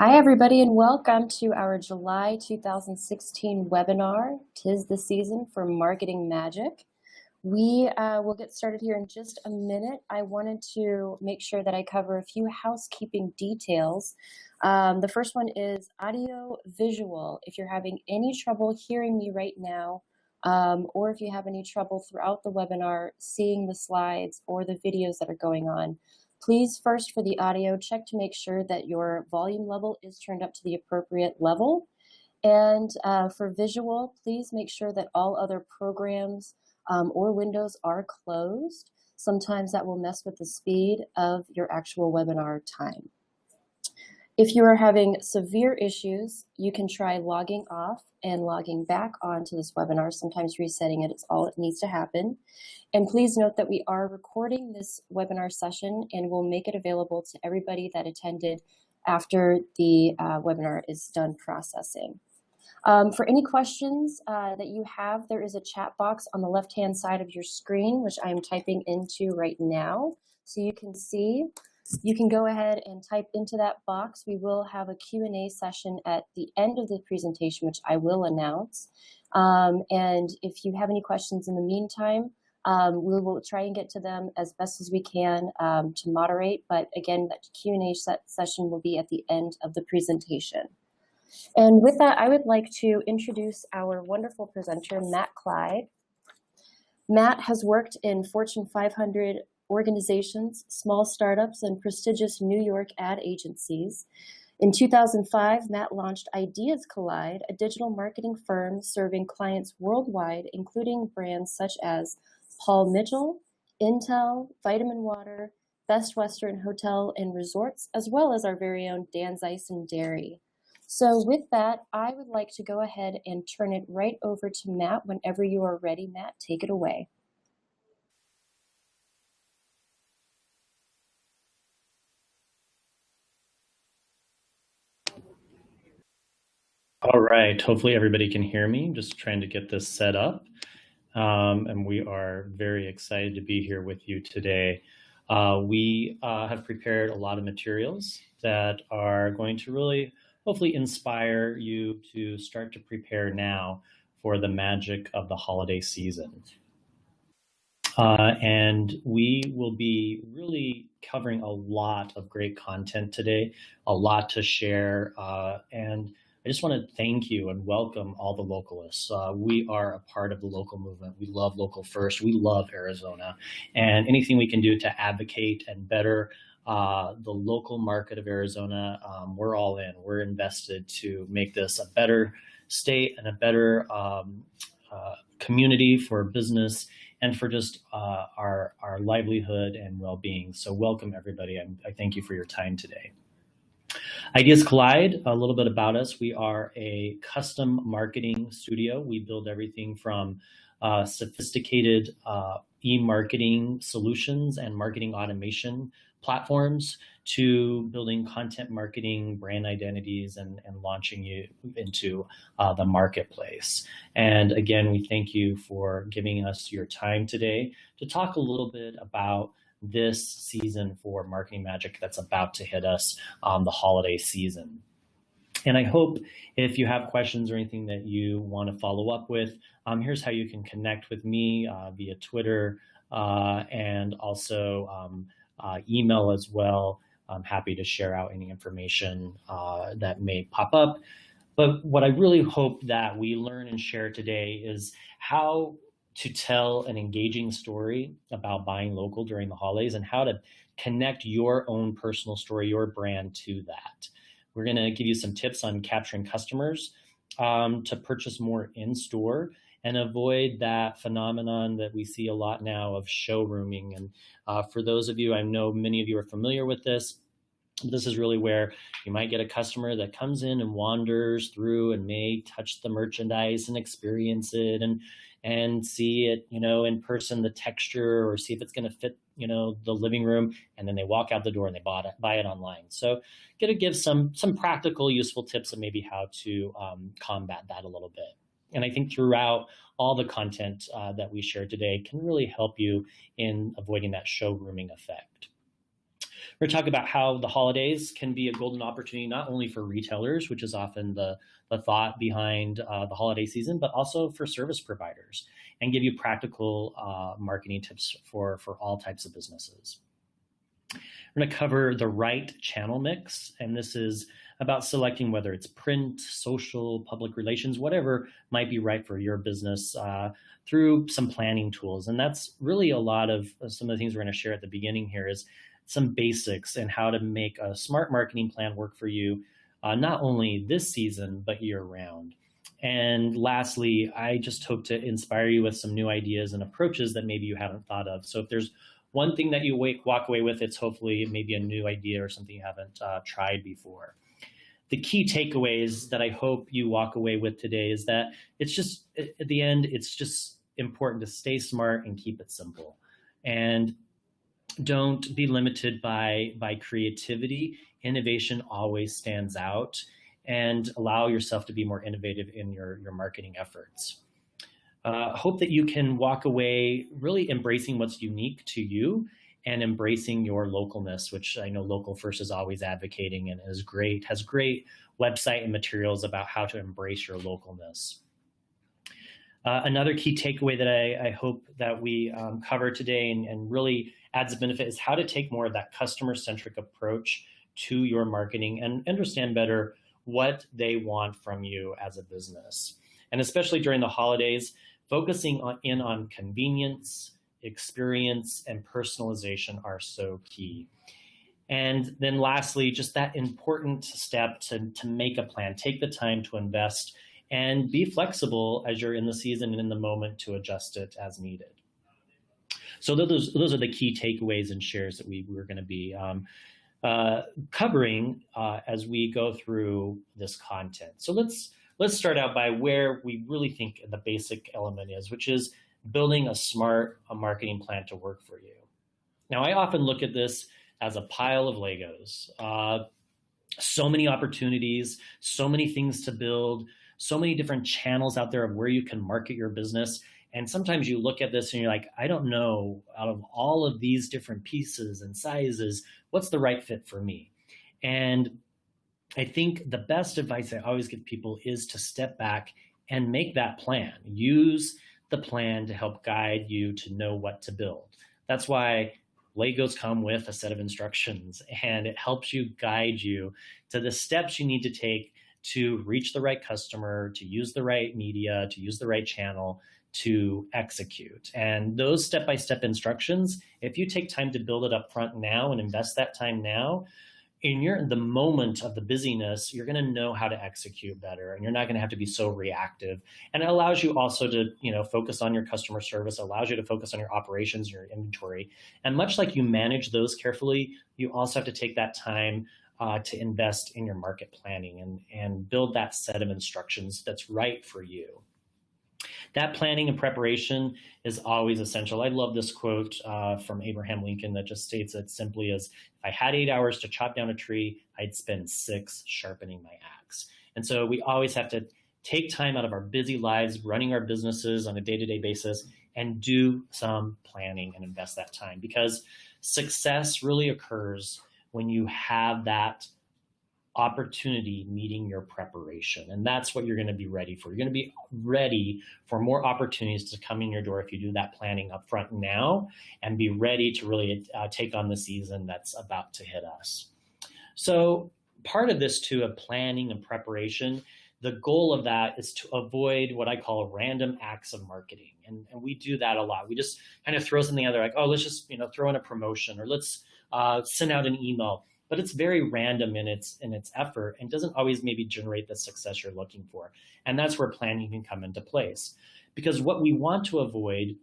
Hi, everybody, and welcome to our July 2016 webinar, "'Tis the Season for Marketing Magic." We will get started here in just a minute. I wanted to make sure that I cover a few housekeeping details. The first one is audio visual. If you're having any trouble hearing me right now, or if you have any trouble throughout the webinar seeing the slides or the videos that are going on, please first for the audio, check to make sure that your volume level is turned up to the appropriate level. And for visual, please make sure that all other programs or windows are closed. Sometimes that will mess with the speed of your actual webinar time. If you are having severe issues, you can try logging off and logging back onto this webinar. Sometimes resetting it is all that needs to happen. And please note that we are recording this webinar session and we'll make it available to everybody that attended after the webinar is done processing. For any questions that you have, there is a chat box on the left-hand side of your screen, which I'm typing into right now, so you can see. You can go ahead and type into that box. We will have a Q&A session at the end of the presentation, which I will announce. And if you have any questions in the meantime, we will try and get to them as best as we can to moderate. But again, that Q&A session will be at the end of the presentation. And with that, I would like to introduce our wonderful presenter, Matt Clyde. Matt has worked in Fortune 500 organizations, small startups, and prestigious New York ad agencies. In 2005, Matt launched Ideas Collide, a digital marketing firm serving clients worldwide, including brands such as Paul Mitchell, Intel, Vitamin Water, Best Western Hotel and Resorts, as well as our very own Dan Zeiss and Dairy. So with that, I would like to go ahead and turn it right over to Matt. Whenever you are ready, Matt, take it away. All right, hopefully everybody can hear me. I'm just trying to get this set up. And we are very excited to be here with you today. We have prepared a lot of materials that are going to really hopefully inspire you to start to prepare now for the magic of the holiday season. And we will be really covering a lot of great content today, a lot to share, and I just want to thank you and welcome all the localists. We are a part of the local movement. We love local first. We love Arizona. And anything we can do to advocate and better the local market of Arizona, we're all in. We're invested to make this a better state and a better community for business and for just our livelihood and well-being. So welcome, everybody. I thank you for your time today. Ideas Collide, a little bit about us. We are a custom marketing studio. We build everything from sophisticated e-marketing solutions and marketing automation platforms to building content marketing, brand identities, and launching you into the marketplace. And again, we thank you for giving us your time today to talk a little bit about this season for Marketing Magic that's about to hit us the holiday season. And I hope if you have questions or anything that you want to follow up with, here's how you can connect with me via Twitter and also email as well. I'm happy to share out any information that may pop up. But what I really hope that we learn and share today is how to tell an engaging story about buying local during the holidays and how to connect your own personal story, your brand to that. We're going to give you some tips on capturing customers to purchase more in-store and avoid that phenomenon that we see a lot now of showrooming. And for those of you, I know many of you are familiar with this. This is really where you might get a customer that comes in and wanders through and may touch the merchandise and experience it and see it, in person, the texture, or see if it's going to fit, the living room, and then they walk out the door and they buy it online. So, going to give some practical, useful tips of maybe how to combat that a little bit. And I think throughout all the content that we share today can really help you in avoiding that showrooming effect. We're going to talk about how the holidays can be a golden opportunity, not only for retailers, which is often the thought behind the holiday season, but also for service providers, and give you practical marketing tips for all types of businesses. We're going to cover the right channel mix, and this is about selecting whether it's print, social, public relations, whatever might be right for your business through some planning tools. And that's really a lot of some of the things we're going to share at the beginning here is some basics and how to make a smart marketing plan work for you, not only this season, but year round. And lastly, I just hope to inspire you with some new ideas and approaches that maybe you haven't thought of. So if there's one thing that you walk away with, it's hopefully maybe a new idea or something you haven't tried before. The key takeaways that I hope you walk away with today is that it's just, at the end, it's just important to stay smart and keep it simple. And don't be limited by creativity. Innovation always stands out, and allow yourself to be more innovative in your marketing efforts. Hope that you can walk away really embracing what's unique to you and embracing your localness, which I know Local First is always advocating and has great website and materials about how to embrace your localness. Another key takeaway that I hope that we cover today and really adds a benefit is how to take more of that customer-centric approach to your marketing and understand better what they want from you as a business. And especially during the holidays, focusing on convenience, experience, and personalization are so key. And then lastly, just that important step to make a plan, take the time to invest and be flexible as you're in the season and in the moment to adjust it as needed. So those are the key takeaways and shares that we're going to be covering as we go through this content. So let's start out by where we really think the basic element is, which is building a smart marketing plan to work for you. Now, I often look at this as a pile of Legos. So many opportunities, so many things to build, so many different channels out there of where you can market your business. And sometimes you look at this and you're like, I don't know, out of all of these different pieces and sizes, what's the right fit for me? And I think the best advice I always give people is to step back and make that plan. Use the plan to help guide you to know what to build. That's why Legos come with a set of instructions, and it helps you guide you to the steps you need to take to reach the right customer, to use the right media, to use the right channel, to execute. And those step-by-step instructions, if you take time to build it up front now and invest that time now, in the moment of the busyness, you're going to know how to execute better, and you're not going to have to be so reactive. And it allows you also to, focus on your customer service, allows you to focus on your operations, your inventory. And much like you manage those carefully, you also have to take that time to invest in your market planning and build that set of instructions that's right for you. That planning and preparation is always essential. I love this quote from Abraham Lincoln that just states it simply as, if I had 8 hours to chop down a tree, I'd spend 6 sharpening my axe. And so we always have to take time out of our busy lives, running our businesses on a day-to-day basis, and do some planning and invest that time, because success really occurs when you have that opportunity meeting your preparation. And that's what you're going to be ready for. You're going to be ready for more opportunities to come in your door if you do that planning up front now and be ready to really take on the season that's about to hit us. So part of this too, of planning and preparation, the goal of that is to avoid what I call random acts of marketing. And we do that a lot. We just kind of throw something out there like, oh, let's just throw in a promotion, or let's send out an email. But it's very random in its effort and doesn't always maybe generate the success you're looking for. And that's where planning can come into place. Because what we want to avoid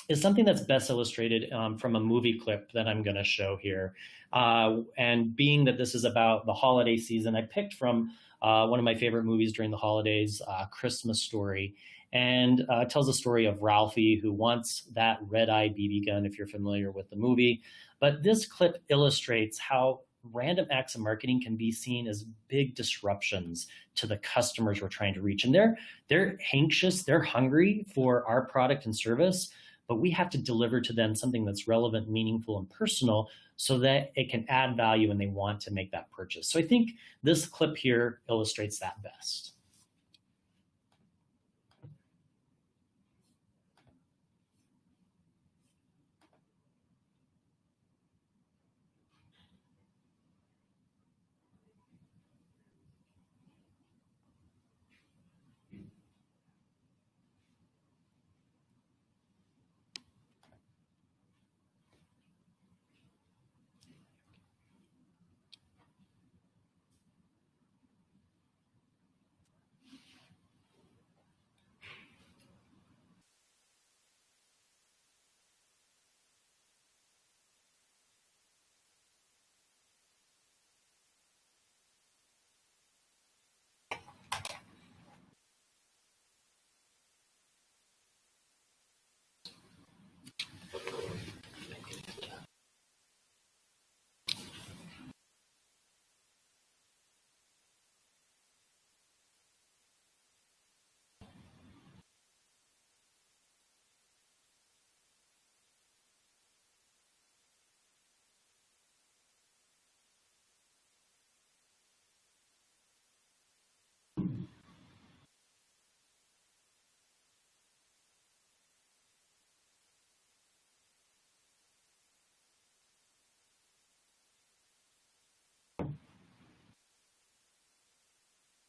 is something that's best illustrated from a movie clip that I'm going to show here. And being that this is about the holiday season, I picked from one of my favorite movies during the holidays, Christmas Story. And it tells the story of Ralphie, who wants that red-eye BB gun, if you're familiar with the movie. But this clip illustrates how random acts of marketing can be seen as big disruptions to the customers we're trying to reach. And they're anxious, they're hungry for our product and service, but we have to deliver to them something that's relevant, meaningful, and personal so that it can add value and they want to make that purchase. So I think this clip here illustrates that best.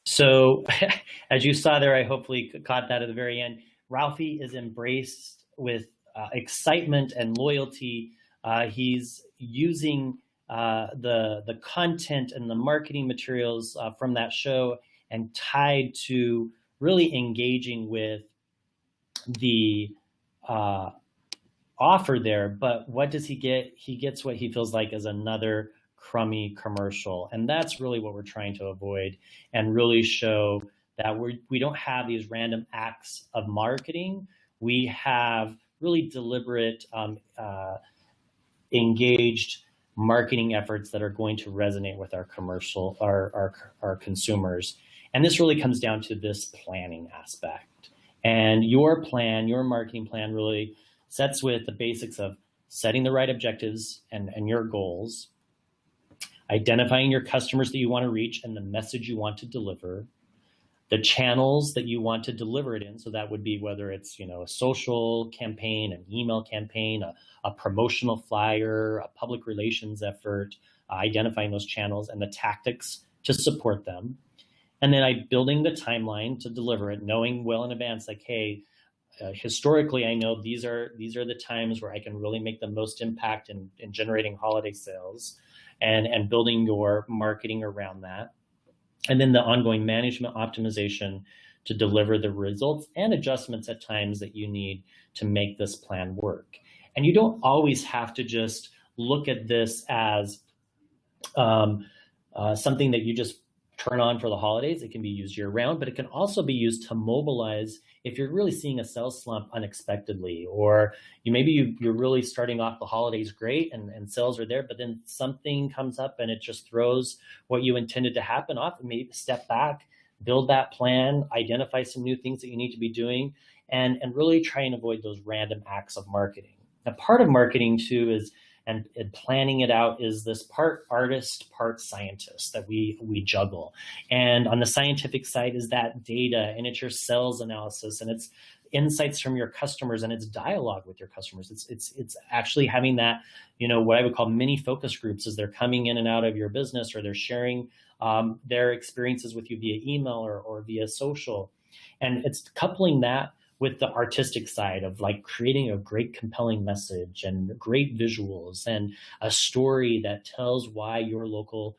So as you saw there, I hopefully caught that at the very end. Ralphie is embraced with excitement and loyalty. He's using the content and the marketing materials from that show and tied to really engaging with the offer there. But what does he get? He gets what he feels like is another crummy commercial. And that's really what we're trying to avoid and really show that we don't have these random acts of marketing. We have really deliberate, engaged marketing efforts that are going to resonate with our consumers. And this really comes down to this planning aspect. And your plan, your marketing plan really sets with the basics of setting the right objectives and your goals, identifying your customers that you want to reach and the message you want to deliver, the channels that you want to deliver it in. So that would be whether it's a social campaign, an email campaign, a promotional flyer, a public relations effort, identifying those channels and the tactics to support them. And then building the timeline to deliver it, knowing well in advance, like, hey, historically, I know these are the times where I can really make the most impact in generating holiday sales. And building your marketing around that. And then the ongoing management optimization to deliver the results and adjustments at times that you need to make this plan work. And you don't always have to just look at this as something that you just turn on for the holidays. It can be used year round, but it can also be used to mobilize if you're really seeing a sales slump unexpectedly, or you're really starting off the holidays great and sales are there, but then something comes up and it just throws what you intended to happen off. Maybe step back, build that plan, identify some new things that you need to be doing, and really try and avoid those random acts of marketing. Now, part of marketing too is and planning it out is this part artist, part scientist that we juggle. And on the scientific side is that data, and it's your sales analysis, and it's insights from your customers, and it's dialogue with your customers. It's actually having that, what I would call mini focus groups as they're coming in and out of your business, or they're sharing their experiences with you via email or via social. And it's coupling that with the artistic side of like creating a great compelling message and great visuals and a story that tells why your local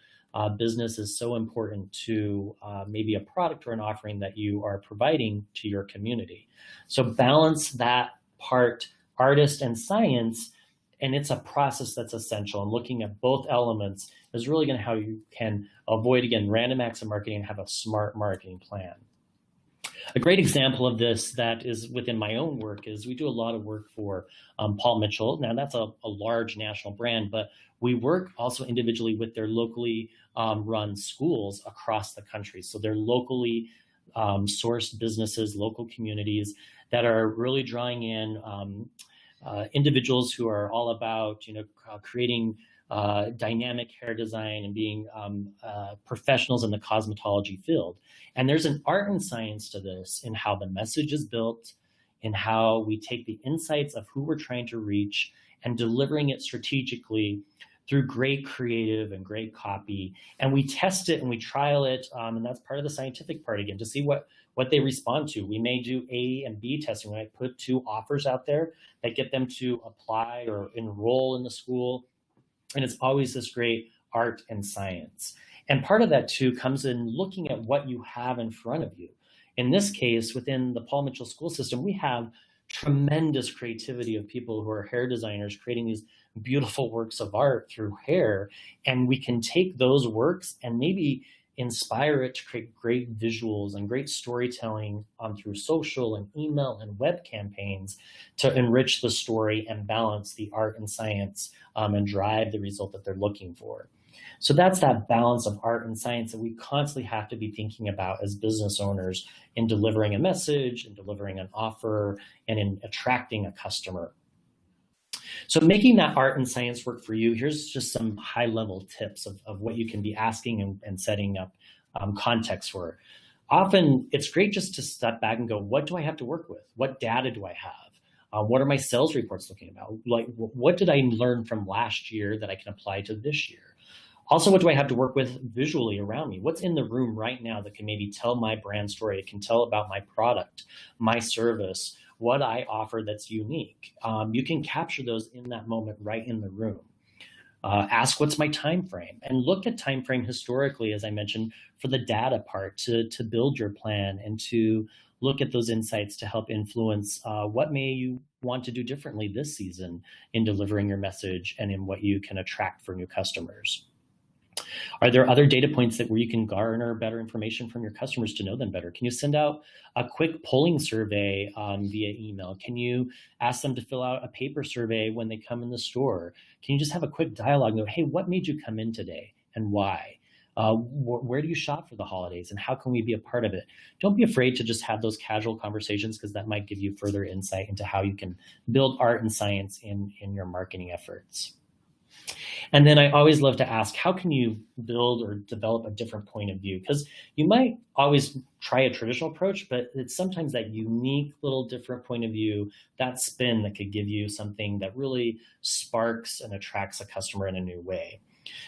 business is so important to maybe a product or an offering that you are providing to your community. So balance that part, artist and science, and it's a process that's essential. And looking at both elements is really going to how you can avoid, again, random acts of marketing and have a smart marketing plan. A great example of this that is within my own work is we do a lot of work for Paul Mitchell. Now that's a large national brand, but we work also individually with their locally run schools across the country. So they're locally sourced businesses, local communities that are really drawing in individuals who are all about, creating dynamic hair design and being professionals in the cosmetology field. And there's an art and science to this in how the message is built, in how we take the insights of who we're trying to reach and delivering it strategically through great creative and great copy. And we test it and we trial it. And that's part of the scientific part again, to see what they respond to. We may do A and B testing. When I put 2 offers out there that get them to apply or enroll in the school. And it's always this great art and science. And part of that too comes in looking at what you have in front of you. In this case, within the Paul Mitchell school system, we have tremendous creativity of people who are hair designers creating these beautiful works of art through hair. And we can take those works and maybe inspire it to create great visuals and great storytelling through social and email and web campaigns to enrich the story and balance the art and science and drive the result that they're looking for. So that's that balance of art and science that we constantly have to be thinking about as business owners in delivering a message, in delivering an offer, and in attracting a customer. So making that art and science work for you, here's just some high-level tips of what you can be asking and setting up context for. Often, it's great just to step back and go, what do I have to work with? What data do I have? What are my sales reports looking about? Like, what did I learn from last year that I can apply to this year? Also, what do I have to work with visually around me? What's in the room right now that can maybe tell my brand story? It can tell about my product, my service, what I offer that's unique. You can capture those in that moment right in the room. Ask what's my time frame, and look at time frame historically, as I mentioned, for the data part to build your plan and to look at those insights to help influence what may you want to do differently this season in delivering your message and in what you can attract for new customers. Are there other data points where you can garner better information from your customers to know them better? Can you send out a quick polling survey via email? Can you ask them to fill out a paper survey when they come in the store? Can you just have a quick dialogue and go, hey, what made you come in today and why? Where do you shop for the holidays and how can we be a part of it? Don't be afraid to just have those casual conversations, because that might give you further insight into how you can build art and science in your marketing efforts. And then I always love to ask, how can you build or develop a different point of view? Because you might always try a traditional approach, but it's sometimes that unique little different point of view, that spin that could give you something that really sparks and attracts a customer in a new way.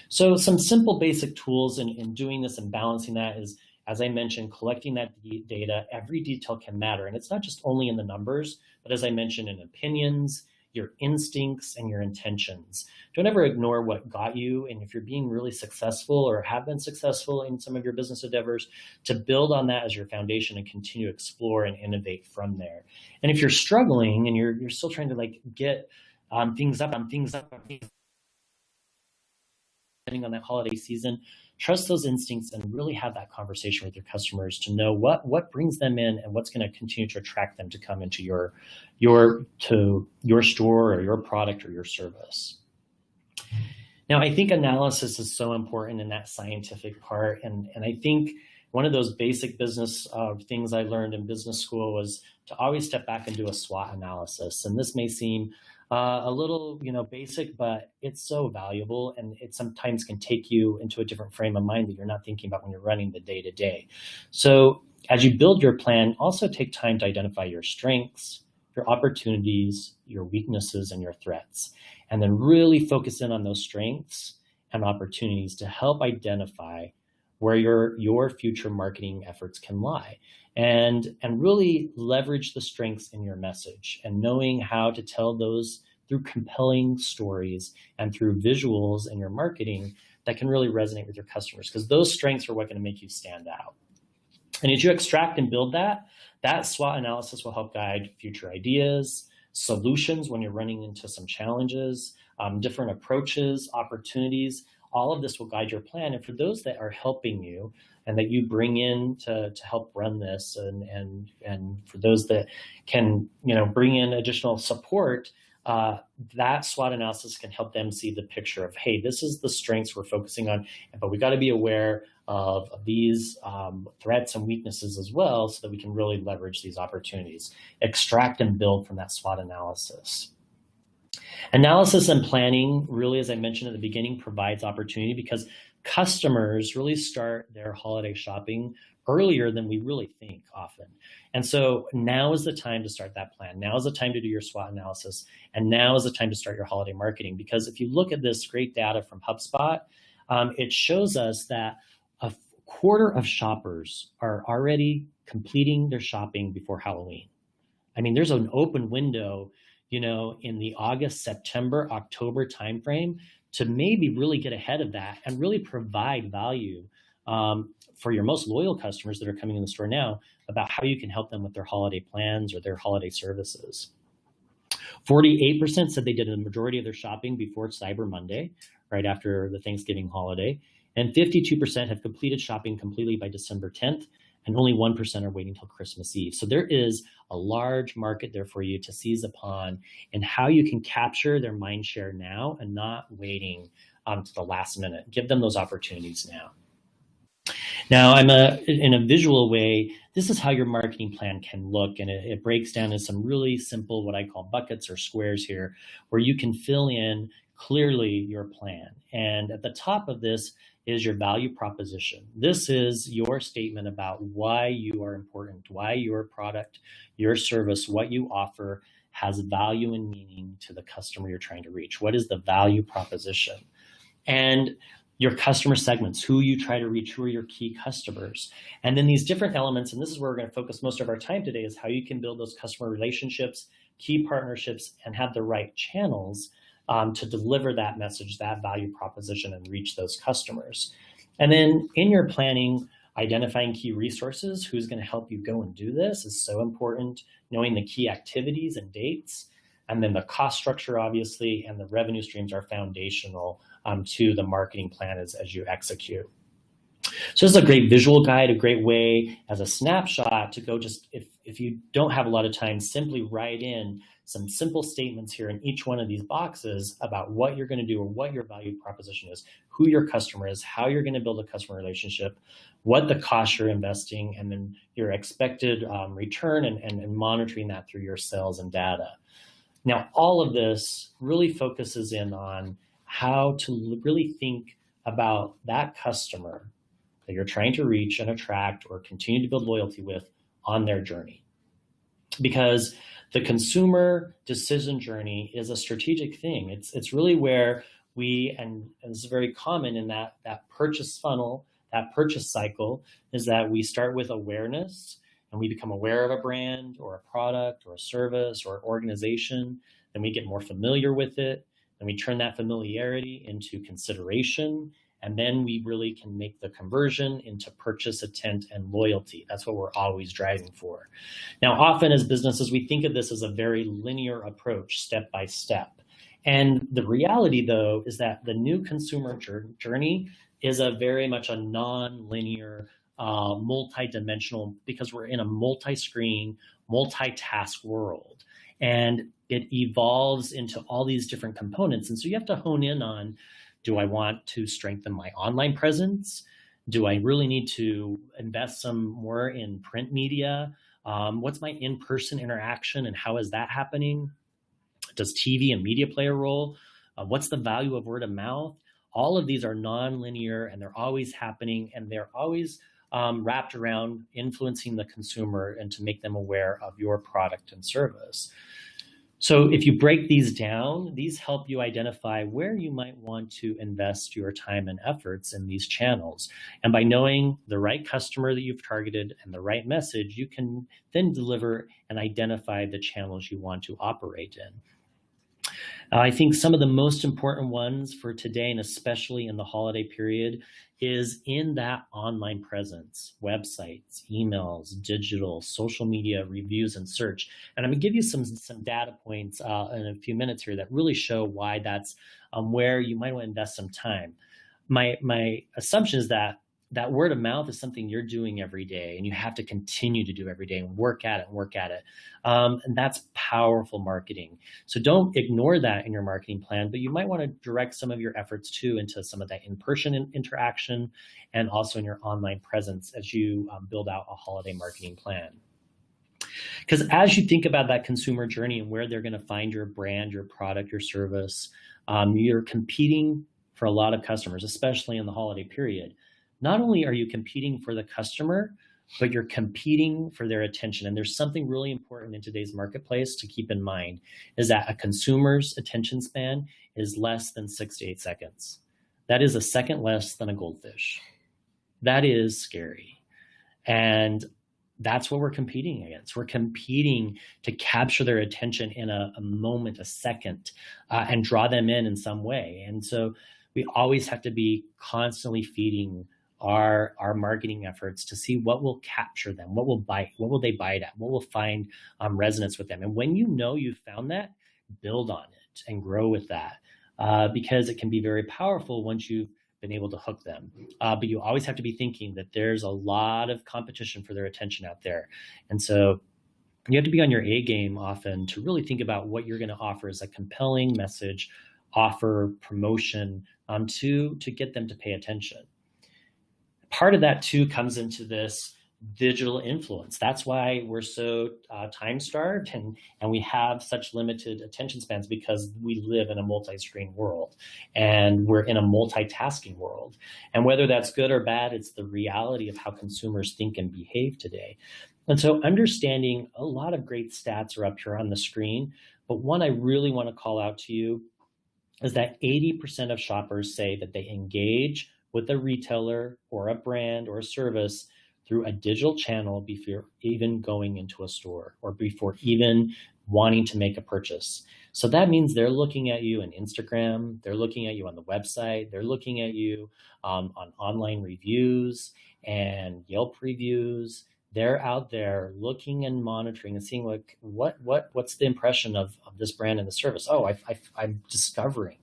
So some simple basic tools in doing this and balancing that is, as I mentioned, collecting that data. Every detail can matter. And it's not just only in the numbers, but as I mentioned, in opinions, your instincts, and your intentions. Don't ever ignore what got you. And if you're being really successful or have been successful in some of your business endeavors, to build on that as your foundation and continue to explore and innovate from there. And if you're struggling and you're still trying to get things up, depending on that holiday season, trust those instincts and really have that conversation with your customers to know what brings them in and what's going to continue to attract them to come into your store or your product or your service. Now, I think analysis is so important in that scientific part. And I think one of those basic business things I learned in business school was to always step back and do a SWOT analysis. And this may seem a little, basic, but it's so valuable, and it sometimes can take you into a different frame of mind that you're not thinking about when you're running the day-to-day. So as you build your plan, also take time to identify your strengths, your opportunities, your weaknesses, and your threats, and then really focus in on those strengths and opportunities to help identify where your future marketing efforts can lie. And really leverage the strengths in your message, and knowing how to tell those through compelling stories and through visuals in your marketing that can really resonate with your customers, because those strengths are what going to make you stand out. And as you extract and build that SWOT analysis will help guide future ideas, solutions when you're running into some challenges, different approaches, opportunities. All of this will guide your plan. And for those that are helping you and that you bring in to help run this, and for those that can bring in additional support, that SWOT analysis can help them see the picture of, hey, this is the strengths we're focusing on, but we got to be aware of these threats and weaknesses as well, so that we can really leverage these opportunities, extract and build from that SWOT analysis. Analysis and planning really, as I mentioned at the beginning, provides opportunity because customers really start their holiday shopping earlier than we really think often. And so now is the time to start that plan. Now is the time to do your SWOT analysis. And now is the time to start your holiday marketing. Because if you look at this great data from HubSpot, it shows us that a quarter of shoppers are already completing their shopping before Halloween. I mean, there's an open window, in the August, September, October timeframe to maybe really get ahead of that and really provide value for your most loyal customers that are coming in the store now about how you can help them with their holiday plans or their holiday services. 48% said they did a majority of their shopping before Cyber Monday, right after the Thanksgiving holiday. And 52% have completed shopping completely by December 10th, and only 1% are waiting till Christmas Eve. So there is a large market there for you to seize upon and how you can capture their mind share now and not waiting to the last minute. Give them those opportunities now. Now, in a visual way, this is how your marketing plan can look, and it breaks down into some really simple, what I call buckets or squares here, where you can fill in clearly your plan. And at the top of this is your value proposition. This is your statement about why you are important, why your product, your service, what you offer has value and meaning to the customer you're trying to reach. What is the value proposition? And your customer segments, who you try to reach, who are your key customers. And then these different elements, and this is where we're going to focus most of our time today, is how you can build those customer relationships, key partnerships, and have the right channels to deliver that message, that value proposition, and reach those customers. And then in your planning, identifying key resources, who's going to help you go and do this is so important. Knowing the key activities and dates, and then the cost structure, obviously, and the revenue streams are foundational to the marketing plan as you execute. So this is a great visual guide, a great way as a snapshot to go just, if you don't have a lot of time, simply write in some simple statements here in each one of these boxes about what you're going to do or what your value proposition is, who your customer is, how you're going to build a customer relationship, what the cost you're investing, and then your expected return and monitoring that through your sales and data. Now, all of this really focuses in on how to really think about that customer that you're trying to reach and attract or continue to build loyalty with on their journey. Because the consumer decision journey is a strategic thing. It's really where and it's very common in that purchase funnel, that purchase cycle, is that we start with awareness and we become aware of a brand or a product or a service or organization. Then we get more familiar with it. Then we turn that familiarity into consideration. And then we really can make the conversion into purchase, intent, and loyalty. That's what we're always driving for. Now, often as businesses, we think of this as a very linear approach, step by step. And the reality, though, is that the new consumer journey is very much a non-linear, multi-dimensional, because we're in a multi-screen, multitask world. And it evolves into all these different components. And so you have to hone in on, do I want to strengthen my online presence? Do I really need to invest some more in print media? What's my in-person interaction and how is that happening? Does TV and media play a role? What's the value of word of mouth? All of these are non-linear and they're always happening and they're always wrapped around influencing the consumer and to make them aware of your product and service. So if you break these down, these help you identify where you might want to invest your time and efforts in these channels. And by knowing the right customer that you've targeted and the right message, you can then deliver and identify the channels you want to operate in. I think some of the most important ones for today, and especially in the holiday period, is in that online presence, websites, emails, digital, social media, reviews, and search. And I'm gonna give you some data points in a few minutes here that really show why that's where you might want to invest some time. My assumption is that word of mouth is something you're doing every day and you have to continue to do every day and work at it. And that's powerful marketing. So don't ignore that in your marketing plan, but you might want to direct some of your efforts too into some of that in-person interaction and also in your online presence as you build out a holiday marketing plan. Because as you think about that consumer journey and where they're going to find your brand, your product, your service, you're competing for a lot of customers, especially in the holiday period. Not only are you competing for the customer, but you're competing for their attention. And there's something really important in today's marketplace to keep in mind, is that a consumer's attention span is less than 6 to 8 seconds. That is a second less than a goldfish. That is scary. And that's what we're competing against. We're competing to capture their attention in a moment, a second, and draw them in some way. And so we always have to be constantly feeding our marketing efforts to see what will capture them, what will they bite at, what will find resonance with them. And when you know you've found that, build on it and grow with that, because it can be very powerful once you've been able to hook them. But you always have to be thinking that there's a lot of competition for their attention out there. And so you have to be on your A game often to really think about what you're going to offer as a compelling message, offer, promotion, to get them to pay attention. Part of that too comes into this digital influence. That's why we're so time-starved and we have such limited attention spans, because we live in a multi-screen world and we're in a multitasking world. And whether that's good or bad, it's the reality of how consumers think and behave today. And so understanding, a lot of great stats are up here on the screen, but one I really want to call out to you is that 80% of shoppers say that they engage with a retailer or a brand or a service through a digital channel before even going into a store or before even wanting to make a purchase. So that means they're looking at you on Instagram, they're looking at you on the website, they're looking at you on online reviews and Yelp reviews. They're out there looking and monitoring and seeing like what's the impression of this brand and the service. Oh, I'm discovering,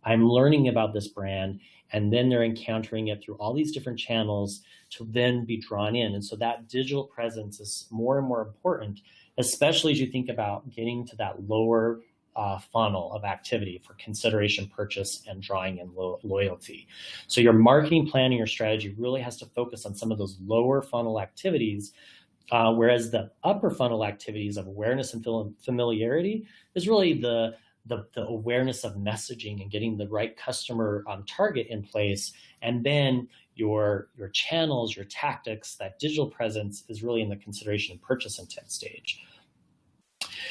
I'm learning about this brand. And then they're encountering it through all these different channels to then be drawn in. And so that digital presence is more and more important, especially as you think about getting to that lower funnel of activity for consideration, purchase, and drawing in loyalty. So your marketing plan and your strategy really has to focus on some of those lower funnel activities, whereas the upper funnel activities of awareness and familiarity is really the awareness of messaging and getting the right customer target in place. And then your channels, your tactics, that digital presence is really in the consideration and purchase intent stage.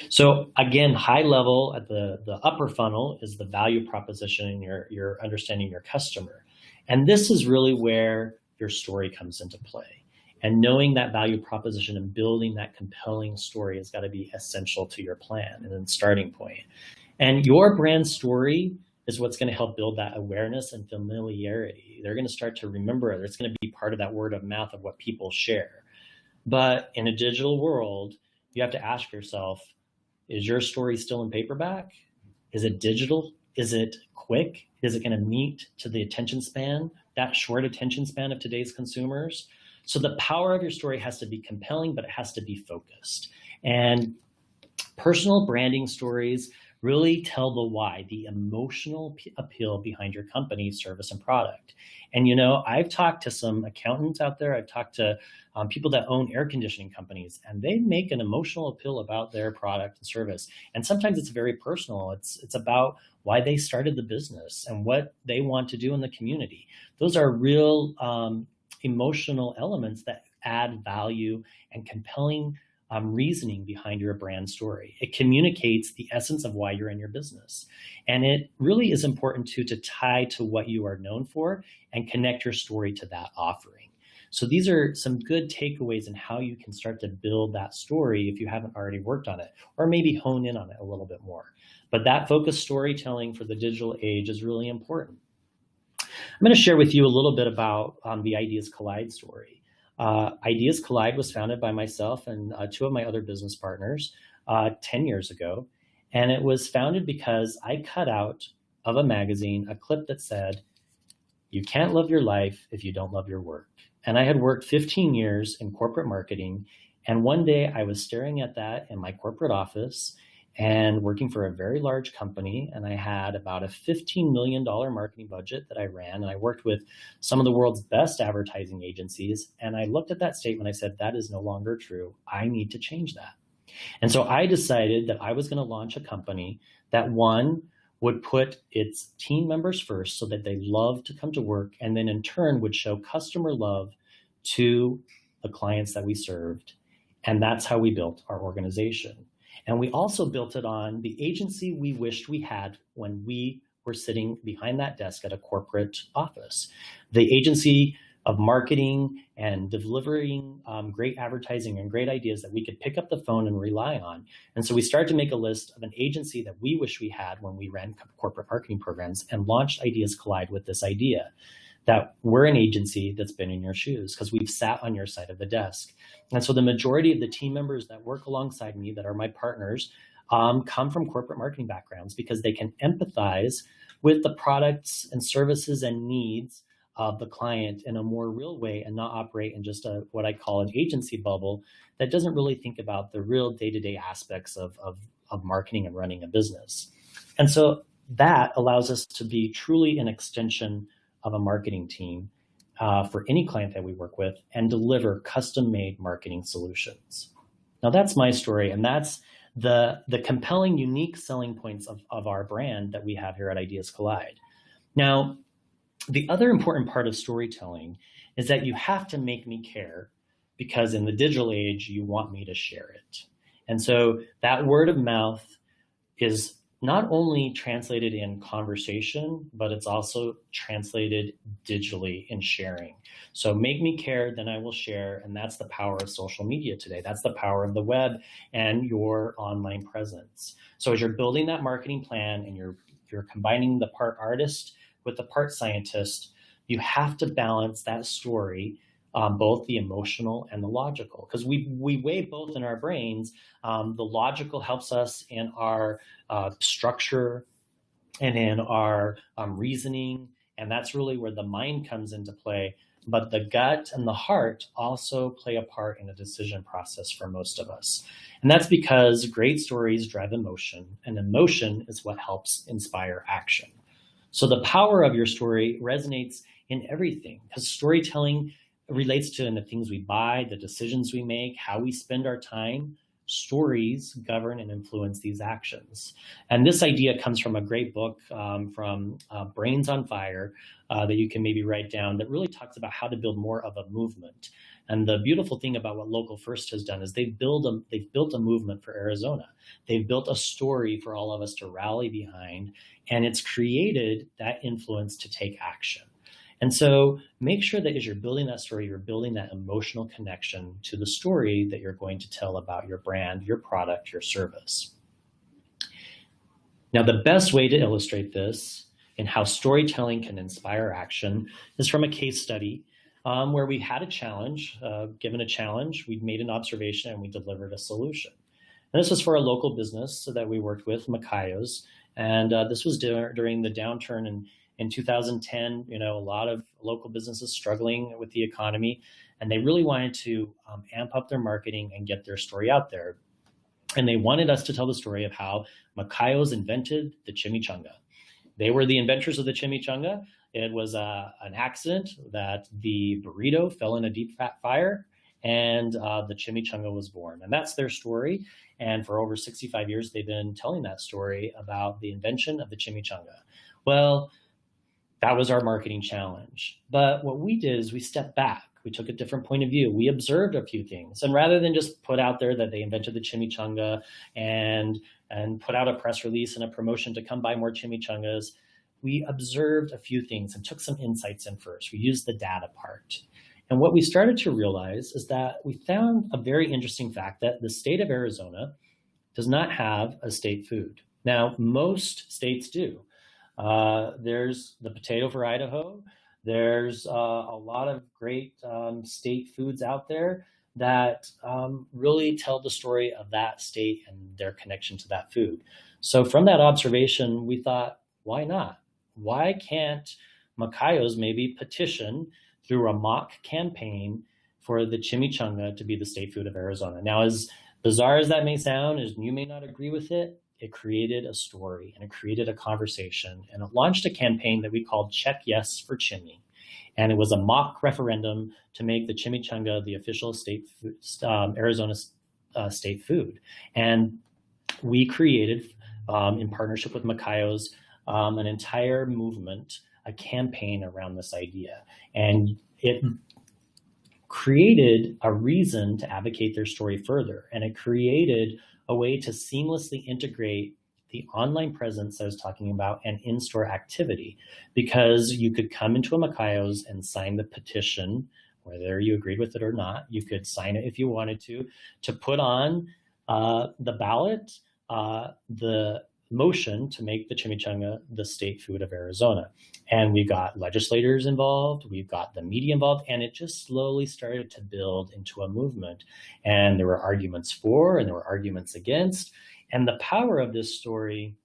So again, high level at the upper funnel is the value proposition and your understanding your customer. And this is really where your story comes into play. And knowing that value proposition and building that compelling story has got to be essential to your plan and then starting point. And your brand story is what's going to help build that awareness and familiarity. They're going to start to remember it. It's going to be part of that word of mouth of what people share. But in a digital world, you have to ask yourself, is your story still in paperback? Is it digital? Is it quick? Is it going to meet to the attention span, that short attention span of today's consumers? So the power of your story has to be compelling, but it has to be focused. And personal branding stories really tell the why, the emotional appeal behind your company, service, and product. And, I've talked to some accountants out there. I've talked to people that own air conditioning companies, and they make an emotional appeal about their product and service. And sometimes it's very personal. It's about why they started the business and what they want to do in the community. Those are real emotional elements that add value and compelling reasoning behind your brand story. It communicates the essence of why you're in your business. And it really is important to tie to what you are known for and connect your story to that offering. So these are some good takeaways in how you can start to build that story if you haven't already worked on it, or maybe hone in on it a little bit more. But that focused storytelling for the digital age is really important. I'm going to share with you a little bit about the Ideas Collide story. Ideas Collide was founded by myself and two of my other business partners 10 years ago. And it was founded because I cut out of a magazine a clip that said, "You can't love your life if you don't love your work." And I had worked 15 years in corporate marketing. And one day I was staring at that in my corporate office and working for a very large company. And I had about a $15 million marketing budget that I ran. And I worked with some of the world's best advertising agencies. And I looked at that statement. I said, that is no longer true. I need to change that. And so I decided that I was going to launch a company that, one, would put its team members first so that they love to come to work, and then in turn would show customer love to the clients that we served. And that's how we built our organization. And we also built it on the agency we wished we had when we were sitting behind that desk at a corporate office. The agency of marketing and delivering great advertising and great ideas that we could pick up the phone and rely on. And so we started to make a list of an agency that we wish we had when we ran corporate marketing programs, and launched Ideas Collide with this idea that we're an agency that's been in your shoes because we've sat on your side of the desk. And so the majority of the team members that work alongside me, that are my partners, come from corporate marketing backgrounds because they can empathize with the products and services and needs of the client in a more real way, and not operate in just what I call an agency bubble that doesn't really think about the real day-to-day aspects of marketing and running a business. And so that allows us to be truly an extension of a marketing team for any client that we work with, and deliver custom-made marketing solutions. Now that's my story, and that's the compelling, unique selling points of our brand that we have here at Ideas Collide. Now, the other important part of storytelling is that you have to make me care, because in the digital age, you want me to share it. And so that word of mouth is not only translated in conversation, but it's also translated digitally in sharing. So make me care, then I will share. And that's the power of social media today. That's the power of the web and your online presence. So as you're building that marketing plan, and you're combining the part artist with the part scientist, you have to balance that story, both the emotional and the logical, because we weigh both in our brains. The logical helps us in our structure and in our reasoning, and that's really where the mind comes into play. But the gut and the heart also play a part in the decision process for most of us. And that's because great stories drive emotion, and emotion is what helps inspire action. So the power of your story resonates in everything, because storytelling relates to in the things we buy, the decisions we make, how we spend our time. Stories govern and influence these actions. And this idea comes from a great book from Brains on Fire that you can maybe write down, that really talks about how to build more of a movement. And the beautiful thing about what Local First has done is they've built a movement for Arizona. They've built a story for all of us to rally behind, and it's created that influence to take action. And so make sure that as you're building that story, you're building that emotional connection to the story that you're going to tell about your brand, your product, your service. Now, the best way to illustrate this and how storytelling can inspire action is from a case study where we had a challenge. Given a challenge, we made an observation and we delivered a solution. And this was for a local business that we worked with, Macayos. And this was during the downturn in 2010. A lot of local businesses struggling with the economy, and they really wanted to amp up their marketing and get their story out there. And they wanted us to tell the story of how Macayos invented the chimichanga. They were the inventors of the chimichanga. It was an accident that the burrito fell in a deep fat fire, and the chimichanga was born. And that's their story. And for over 65 years, they've been telling that story about the invention of the chimichanga. Well, that was our marketing challenge. But what we did is we stepped back. We took a different point of view. We observed a few things. And rather than just put out there that they invented the chimichanga and put out a press release and a promotion to come buy more chimichangas, we observed a few things and took some insights in first. We used the data part. And what we started to realize is that we found a very interesting fact that the state of Arizona does not have a state food. Now, most states do. There's the potato for Idaho. There's a lot of great state foods out there that really tell the story of that state and their connection to that food. So from that observation, we thought, why not? Why can't Macayos maybe petition through a mock campaign for the chimichanga to be the state food of Arizona? Now, as bizarre as that may sound, as you may not agree with it, it created a story and it created a conversation, and it launched a campaign that we called Check Yes for Chimmy. And it was a mock referendum to make the chimichanga the official state food, Arizona state food. And we created, in partnership with Macayos, an entire movement, a campaign around this idea. And it created a reason to advocate their story further. And it created a way to seamlessly integrate the online presence I was talking about and in-store activity, because you could come into a Macayos and sign the petition, whether you agreed with it or not. You could sign it if you wanted to put on the ballot the motion to make the chimichanga the state food of Arizona. And we got legislators involved, we've got the media involved, and it just slowly started to build into a movement. And there were arguments for and there were arguments against. And the power of this story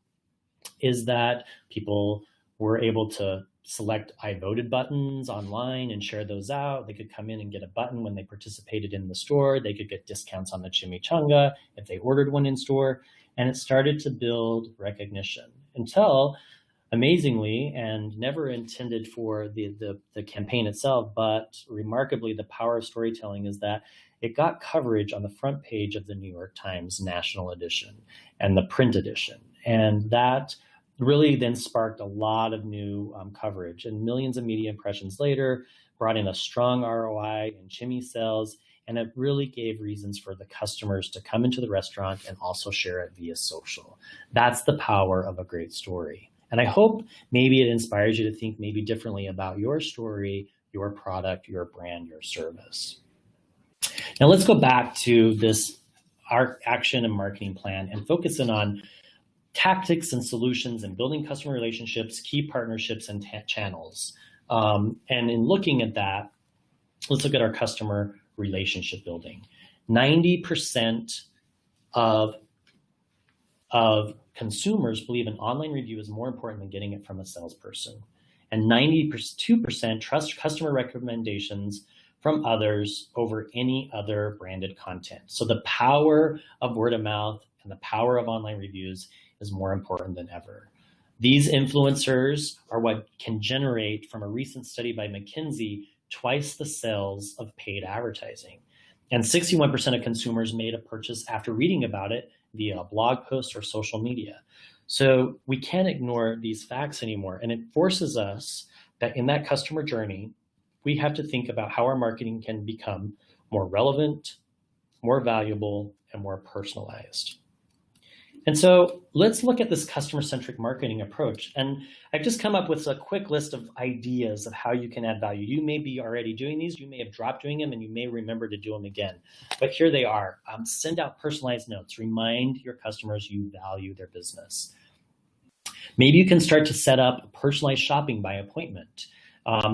is that people were able to select I voted buttons online and share those out. They could come in and get a button when they participated in the store. They could get discounts on the chimichanga if they ordered one in store. And it started to build recognition until, amazingly, and never intended for the campaign itself, but remarkably, the power of storytelling is that it got coverage on the front page of the New York Times National Edition and the print edition. And that really then sparked a lot of new coverage, and millions of media impressions later brought in a strong ROI in chimmy sales, and it really gave reasons for the customers to come into the restaurant and also share it via social. That's the power of a great story. And I hope maybe it inspires you to think maybe differently about your story, your product, your brand, your service. Now let's go back to this action and marketing plan and focus in on tactics and solutions and building customer relationships, key partnerships, and channels. And in looking at that, let's look at our customer relationship building. 90% of consumers believe an online review is more important than getting it from a salesperson. And 92% trust customer recommendations from others over any other branded content. So the power of word of mouth and the power of online reviews is more important than ever. These influencers are what can generate, from a recent study by McKinsey, twice the sales of paid advertising. And 61% of consumers made a purchase after reading about it via a blog post or social media. So we can't ignore these facts anymore. And it forces us that in that customer journey, we have to think about how our marketing can become more relevant, more valuable, and more personalized. And so let's look at this customer-centric marketing approach. And I've just come up with a quick list of ideas of how you can add value. You may be already doing these, you may have dropped doing them, and you may remember to do them again. But here they are. Send out personalized notes. Remind your customers you value their business. Maybe you can start to set up personalized shopping by appointment,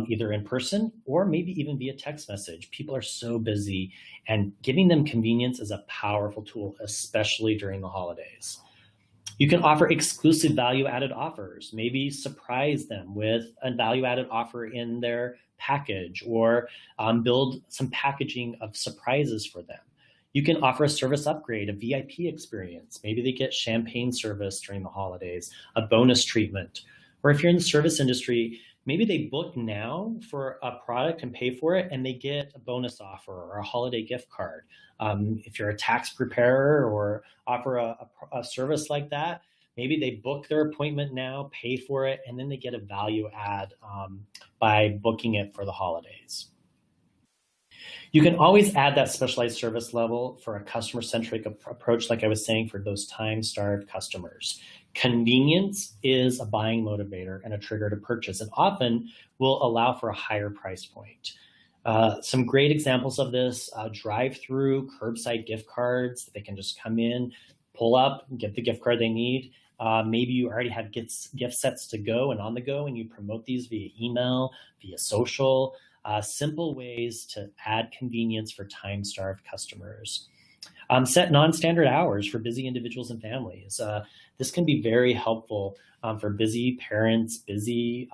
either in person or maybe even via text message. People are so busy, and giving them convenience is a powerful tool, especially during the holidays. You can offer exclusive value-added offers, maybe surprise them with a value-added offer in their package, or build some packaging of surprises for them. You can offer a service upgrade, a VIP experience. Maybe they get champagne service during the holidays, a bonus treatment. Or if you're in the service industry, maybe they book now for a product and pay for it, and they get a bonus offer or a holiday gift card. If you're a tax preparer or offer a service like that, maybe they book their appointment now, pay for it, and then they get a value add by booking it for the holidays. You can always add that specialized service level for a customer-centric approach, like I was saying, for those time-starved customers. Convenience is a buying motivator and a trigger to purchase, and often will allow for a higher price point. Some great examples of this: drive-through, curbside gift cards that they can just come in, pull up, get the gift card they need. Maybe you already have gift sets to go and on the go, and you promote these via email, via social. Simple ways to add convenience for time-starved customers. Set non-standard hours for busy individuals and families. This can be very helpful for busy parents, busy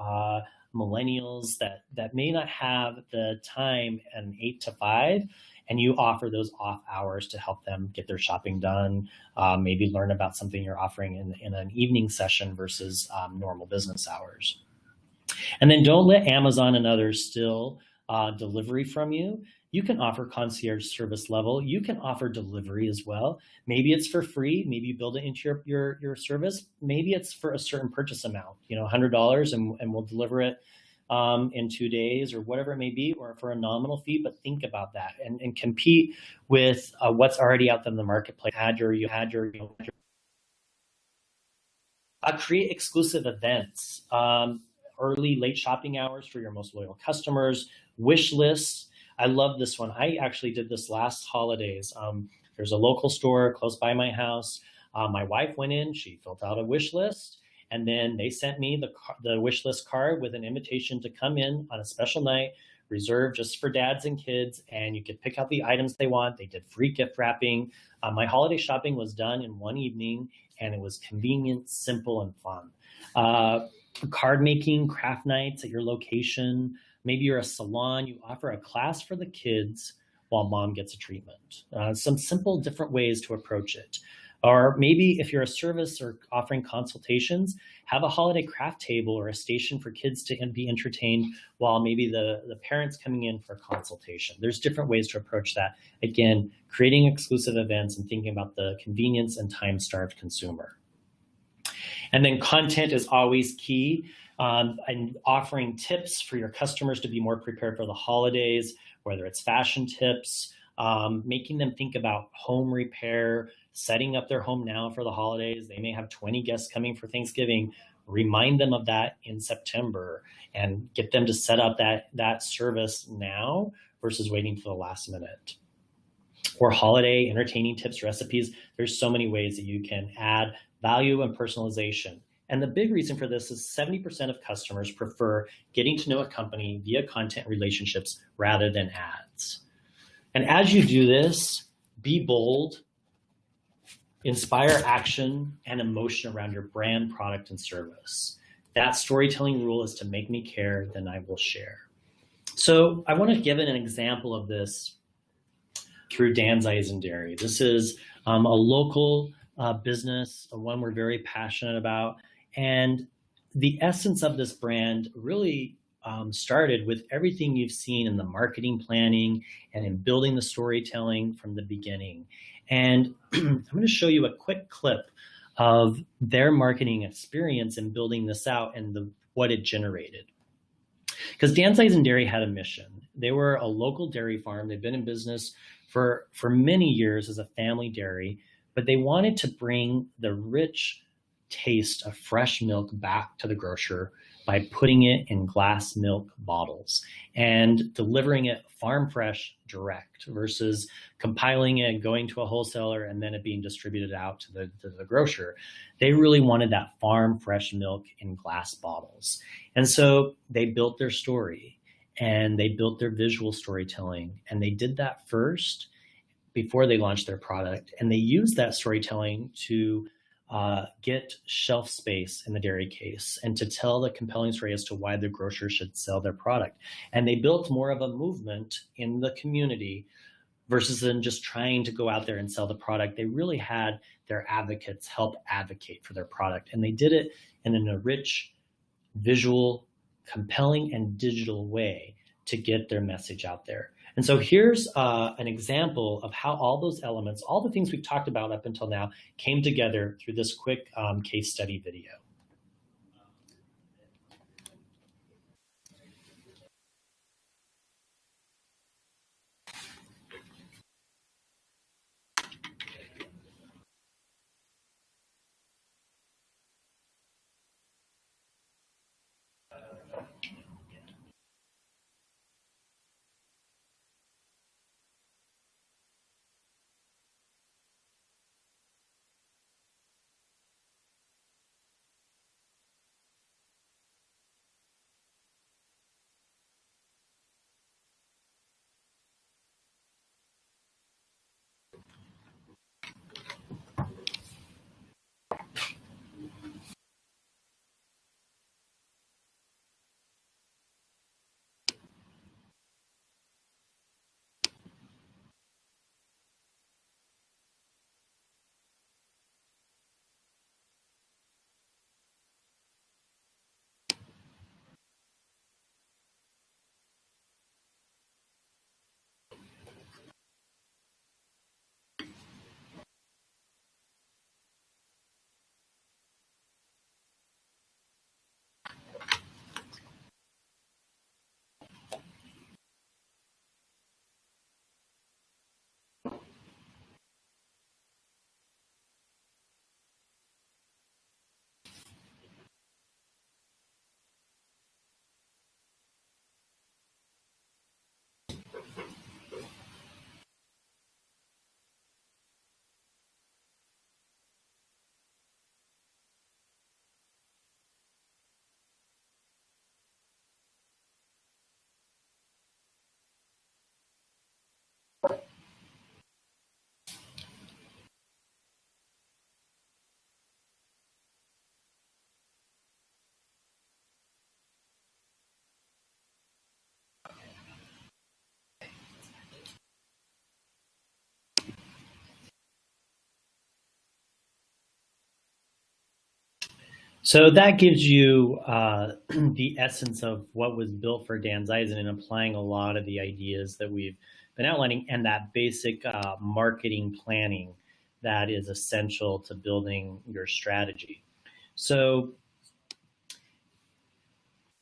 millennials that may not have the time an 8 to 5, and you offer those off hours to help them get their shopping done, maybe learn about something you're offering in an evening session versus normal business hours. And then don't let Amazon and others steal delivery from you. You can offer concierge service level. You can offer delivery as well. Maybe it's for free. Maybe you build it into your service. Maybe it's for a certain purchase amount, $100, and we'll deliver it in 2 days or whatever it may be, or for a nominal fee. But think about that and compete with what's already out there in the marketplace. Create exclusive events, early, late shopping hours for your most loyal customers, wish lists. I love this one. I actually did this last holidays. There's a local store close by my house. My wife went in, she filled out a wish list, and then they sent me the wish list card with an invitation to come in on a special night, reserved just for dads and kids, and you could pick out the items they want. They did free gift wrapping. My holiday shopping was done in one evening, and it was convenient, simple, and fun. Card making, craft nights at your location. Maybe you're a salon, you offer a class for the kids while mom gets a treatment. Some simple, different ways to approach it. Or maybe if you're a service or offering consultations, have a holiday craft table or a station for kids to be entertained while maybe the parents coming in for a consultation. There's different ways to approach that. Again, creating exclusive events and thinking about the convenience and time-starved consumer. And then content is always key. And offering tips for your customers to be more prepared for the holidays, whether it's fashion tips, making them think about home repair, setting up their home now for the holidays. They may have 20 guests coming for Thanksgiving. Remind them of that in September and get them to set up that service now versus waiting to the last minute. Or holiday entertaining tips, recipes. There's so many ways that you can add value and personalization. And the big reason for this is 70% of customers prefer getting to know a company via content relationships rather than ads. And as you do this, be bold, inspire action and emotion around your brand, product, and service. That storytelling rule is to make me care, then I will share. So I want to give an example of this through Dan's Eyes and Dairy. This is a local business, one we're very passionate about. And the essence of this brand really started with everything you've seen in the marketing planning and in building the storytelling from the beginning. And I'm going to show you a quick clip of their marketing experience in building this out and what it generated. Because Dan's Eyes and Dairy had a mission. They were a local dairy farm. They've been in business for many years as a family dairy, but they wanted to bring the rich taste of fresh milk back to the grocer by putting it in glass milk bottles and delivering it farm fresh direct versus compiling it, going to a wholesaler, and then it being distributed out to the grocer. They really wanted that farm fresh milk in glass bottles. And so they built their story and they built their visual storytelling, and they did that first before they launched their product. And they used that storytelling to get shelf space in the dairy case and to tell the compelling story as to why the grocer should sell their product. And they built more of a movement in the community versus than just trying to go out there and sell the product. They really had their advocates help advocate for their product. And they did it in a rich, visual, compelling, and digital way to get their message out there. And so here's an example of how all those elements, all the things we've talked about up until now, came together through this quick case study video. So that gives you the essence of what was built for Dan Zeisen and applying a lot of the ideas that we've been outlining and that basic marketing planning that is essential to building your strategy. So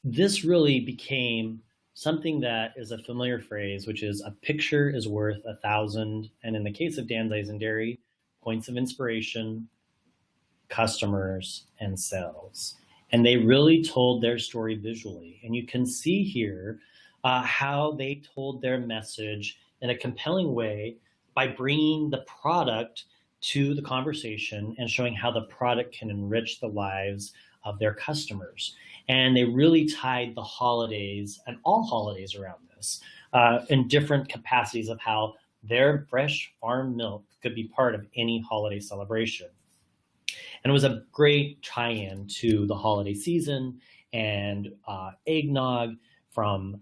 this really became something that is a familiar phrase, which is a picture is worth 1,000. And in the case of Dan Zeisen Dairy, points of inspiration, customers, and sales. And they really told their story visually. And you can see here how they told their message in a compelling way by bringing the product to the conversation and showing how the product can enrich the lives of their customers. And they really tied the holidays and all holidays around this in different capacities of how their fresh farm milk could be part of any holiday celebration. And it was a great tie-in to the holiday season and eggnog, from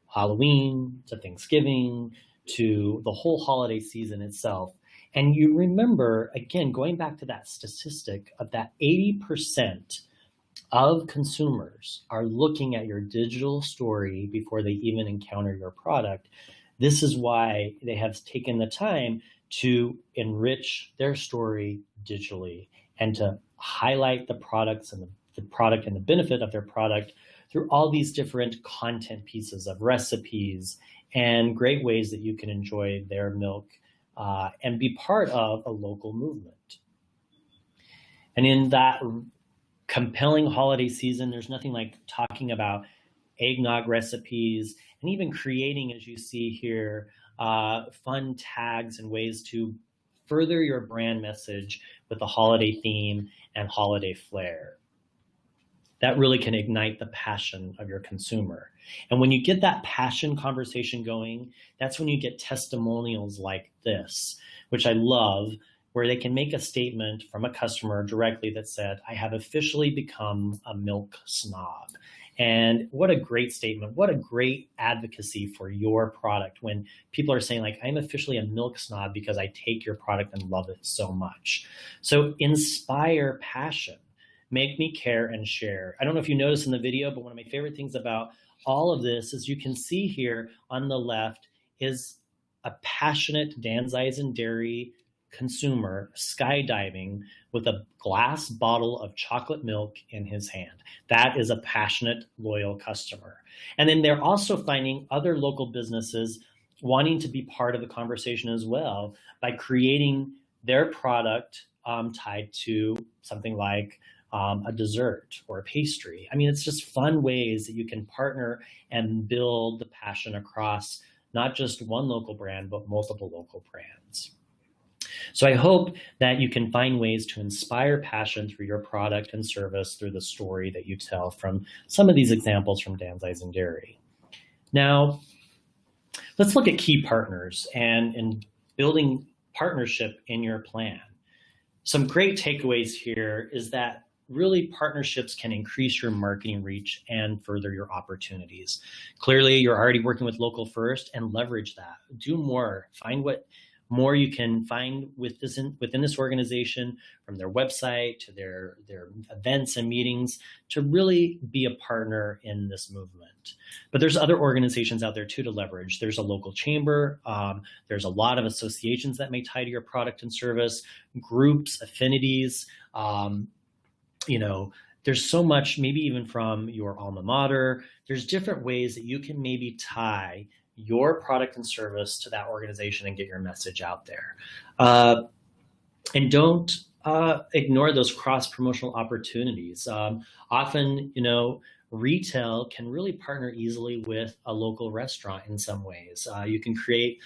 Halloween to Thanksgiving to the whole holiday season itself. And you remember, again, going back to that statistic of that 80% of consumers are looking at your digital story before they even encounter your product. This is why they have taken the time to enrich their story digitally and to highlight the products and the product and the benefit of their product through all these different content pieces of recipes and great ways that you can enjoy their milk and be part of a local movement. And in that compelling holiday season, there's nothing like talking about eggnog recipes and even creating, as you see here, fun tags and ways to further your brand message with the holiday theme and holiday flair. That really can ignite the passion of your consumer. And when you get that passion conversation going, that's when you get testimonials like this, which I love, where they can make a statement from a customer directly that said, I have officially become a milk snob. And what a great statement. What a great advocacy for your product when people are saying, like, I'm officially a milk snob because I take your product and love it so much. So inspire passion. Make me care and share. I don't know if you noticed in the video, but one of my favorite things about all of this is you can see here on the left is a passionate Dan Zeisen Dairy consumer skydiving with a glass bottle of chocolate milk in his hand. That is a passionate, loyal customer. And then they're also finding other local businesses wanting to be part of the conversation as well by creating their product tied to something like a dessert or a pastry. I mean, it's just fun ways that you can partner and build the passion across not just one local brand, but multiple local brands. So I hope that you can find ways to inspire passion through your product and service through the story that you tell from some of these examples from Dan Zeisen Dairy. Now, let's look at key partners and building partnership in your plan. Some great takeaways here is that really partnerships can increase your marketing reach and further your opportunities. Clearly, you're already working with Local First and leverage that. Do more. Find what more you can find within this organization, from their website to their events and meetings, to really be a partner in this movement. But there's other organizations out there too to leverage. There's a local chamber. There's a lot of associations that may tie to your product and service, groups, affinities. There's so much, maybe even from your alma mater. There's different ways that you can maybe tie your product and service to that organization and get your message out there. And don't ignore those cross-promotional opportunities. Often, retail can really partner easily with a local restaurant in some ways. You can create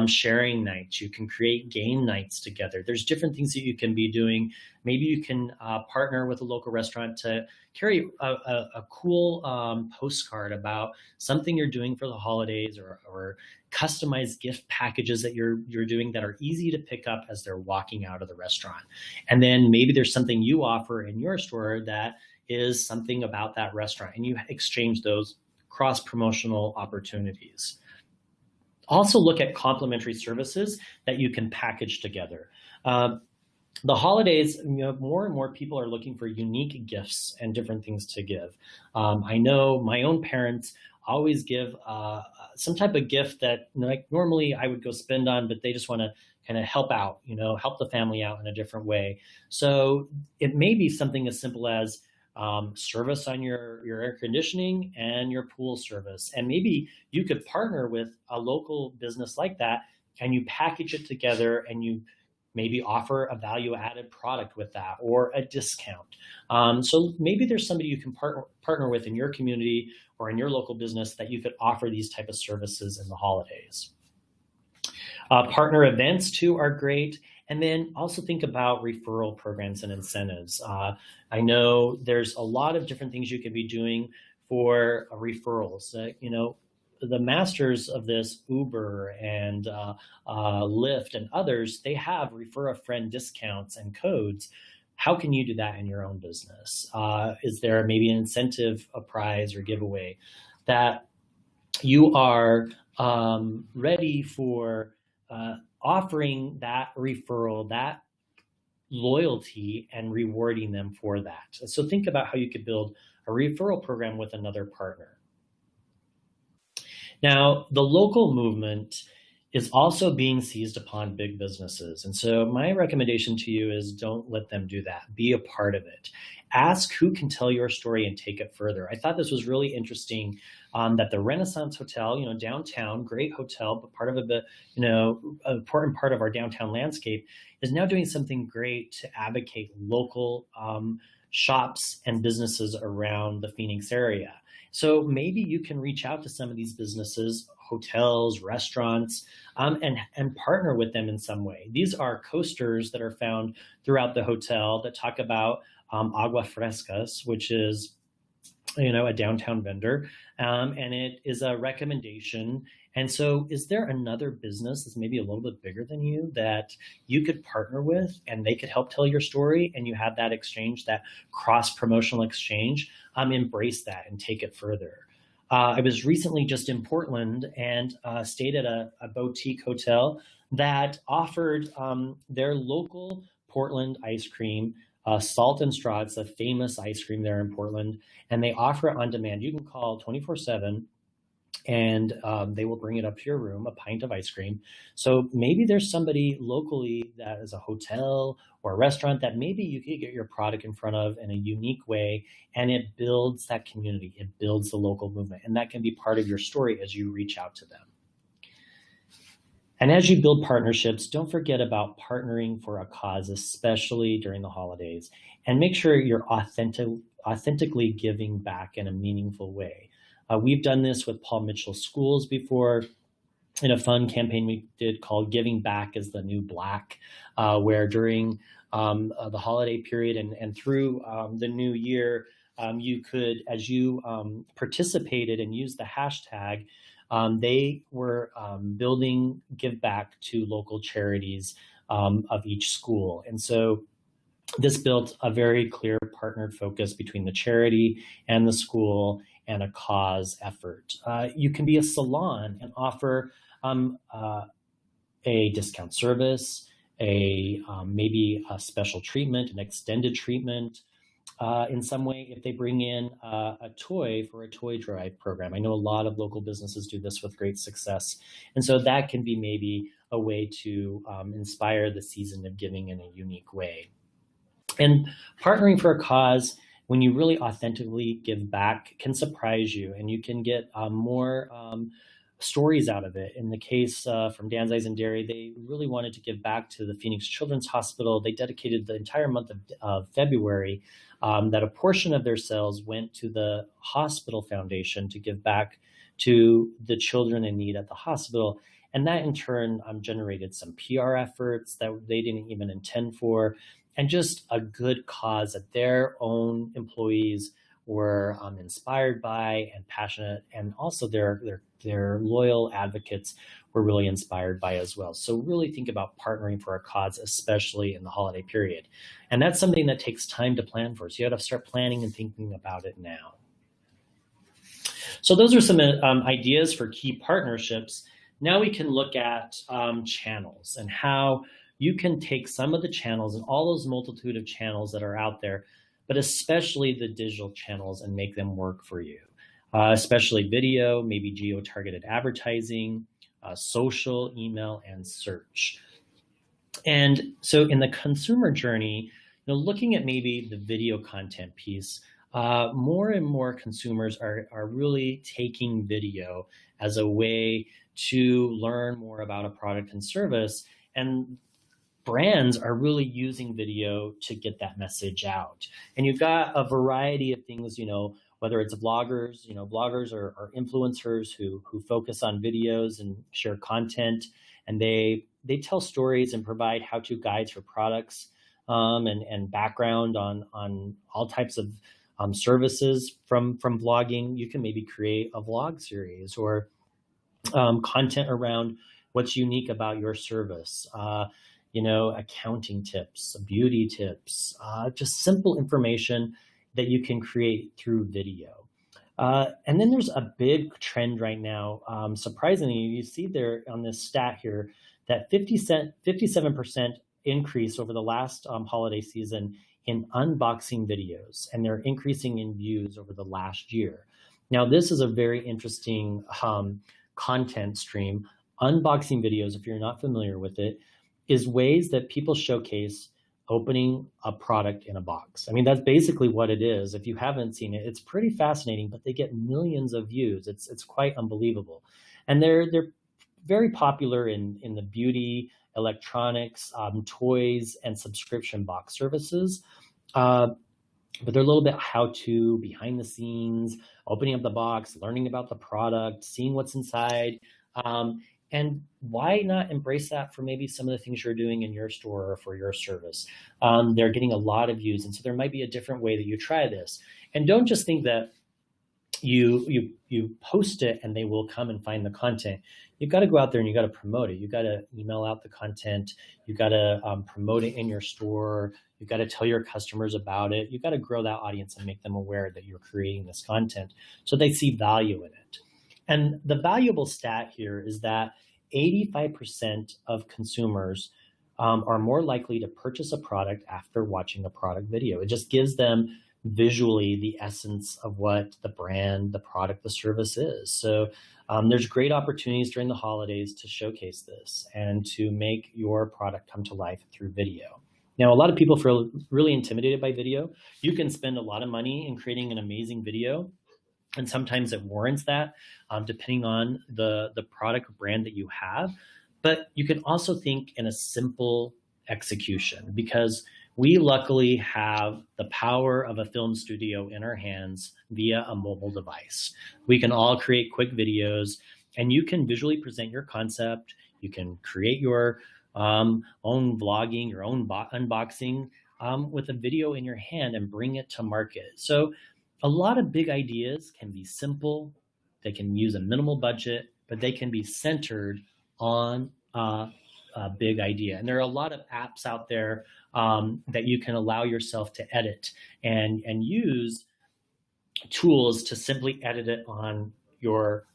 sharing nights. You can create game nights together. There's different things that you can be doing. Maybe you can partner with a local restaurant to carry a cool postcard about something you're doing for the holidays, or customized gift packages that you're doing that are easy to pick up as they're walking out of the restaurant. And then maybe there's something you offer in your store that is something about that restaurant, and you exchange those cross-promotional opportunities. Also look at complementary services that you can package together. The holidays, more and more people are looking for unique gifts and different things to give. I know my own parents always give some type of gift that like normally I would go spend on, but they just want to kind of help out, help the family out in a different way. So it may be something as simple as service on your air conditioning and your pool service. And maybe you could partner with a local business like that and you package it together and you maybe offer a value added product with that or a discount. So maybe there's somebody you can partner with in your community or in your local business that you could offer these type of services in the holidays. Partner events too are great. And then also think about referral programs and incentives. I know there's a lot of different things you could be doing for referrals. The masters of this, Uber and Lyft and others, they have refer a friend discounts and codes. How can you do that in your own business? Is there maybe an incentive, a prize or giveaway that you are ready for offering that referral, that loyalty, and rewarding them for that? So think about how you could build a referral program with another partner. Now, the local movement is also being seized upon big businesses. And so my recommendation to you is don't let them do that. Be a part of it. Ask who can tell your story and take it further. I thought this was really interesting that the Renaissance Hotel, downtown, great hotel, but part of it, an important part of our downtown landscape, is now doing something great to advocate local shops and businesses around the Phoenix area. So maybe you can reach out to some of these businesses, hotels, restaurants, and partner with them in some way. These are coasters that are found throughout the hotel that talk about Agua Frescas, which is a downtown vendor, and it is a recommendation. And so is there another business that's maybe a little bit bigger than you that you could partner with and they could help tell your story and you have that exchange, that cross-promotional exchange? Embrace that and take it further. I was recently just in Portland and stayed at a boutique hotel that offered their local Portland ice cream, Salt and Straw. It's a famous ice cream there in Portland, and they offer it on demand. You can call 24/7 and they will bring it up to your room, a pint of ice cream. So maybe there's somebody locally that is a hotel or a restaurant that maybe you could get your product in front of in a unique way, and it builds that community. It builds the local movement, and that can be part of your story as you reach out to them. And as you build partnerships, don't forget about partnering for a cause, especially during the holidays, and make sure you're authentically giving back in a meaningful way. We've done this with Paul Mitchell Schools before in a fun campaign we did called Giving Back is the New Black, where during the holiday period and through the new year, you could, as you participated and used the hashtag, they were building Give Back to local charities of each school. And so this built a very clear partnered focus between the charity and the school and a cause effort. You can be a salon and offer a discount service, maybe a special treatment, an extended treatment in some way if they bring in a toy for a toy drive program. I know a lot of local businesses do this with great success. And so that can be maybe a way to inspire the season of giving in a unique way. And partnering for a cause, when you really authentically give back, can surprise you, and you can get more stories out of it. In the case from Dan's Eyes and Dairy, they really wanted to give back to the Phoenix Children's Hospital. They dedicated the entire month of February that a portion of their sales went to the hospital foundation to give back to the children in need at the hospital. And that in turn generated some PR efforts that they didn't even intend for, and just a good cause that their own employees were inspired by and passionate, and also their loyal advocates were really inspired by as well. So really think about partnering for a cause, especially in the holiday period. And that's something that takes time to plan for. So you have to start planning and thinking about it now. So those are some ideas for key partnerships. Now we can look at channels and how you can take some of the channels and all those multitude of channels that are out there, but especially the digital channels, and make them work for you. Especially video, maybe geo-targeted advertising, social, email, and search. And so in the consumer journey, looking at maybe the video content piece, more and more consumers are really taking video as a way to learn more about a product and service. And brands are really using video to get that message out. And you've got a variety of things, whether it's vloggers, bloggers or influencers who focus on videos and share content, and they tell stories and provide how-to guides for products and background on all types of services from vlogging. You can maybe create a vlog series or content around what's unique about your service. Accounting tips, beauty tips, just simple information that you can create through video. And then there's a big trend right now. Surprisingly, you see there on this stat here that 57% increase over the last holiday season in unboxing videos, and they're increasing in views over the last year. Now, this is a very interesting content stream. Unboxing videos, if you're not familiar with it, is ways that people showcase opening a product in a box. I mean, that's basically what it is. If you haven't seen it, it's pretty fascinating, but they get millions of views. It's quite unbelievable. And they're very popular in the beauty, electronics, toys, and subscription box services. But they're a little bit how-to, behind the scenes, opening up the box, learning about the product, seeing what's inside. And why not embrace that for maybe some of the things you're doing in your store or for your service? They're getting a lot of views, and so there might be a different way that you try this. And don't just think that you post it and they will come and find the content. You've got to go out there and you got to promote it. You got to email out the content. You got to promote it in your store. You've got to tell your customers about it. You've got to grow that audience and make them aware that you're creating this content so they see value in it. And the valuable stat here is that 85% of consumers are more likely to purchase a product after watching a product video. It just gives them visually the essence of what the brand, the product, the service is. So there's great opportunities during the holidays to showcase this and to make your product come to life through video. Now, a lot of people feel really intimidated by video. You can spend a lot of money in creating an amazing video, and sometimes it warrants that, depending on the product or brand that you have. But you can also think in a simple execution, because we luckily have the power of a film studio in our hands via a mobile device. We can all create quick videos, and you can visually present your concept. You can create your own vlogging, your own unboxing with a video in your hand and bring it to market. So a lot of big ideas can be simple. They can use a minimal budget, but they can be centered on a big idea. And there are a lot of apps out there that you can allow yourself to edit and use tools to simply edit it on your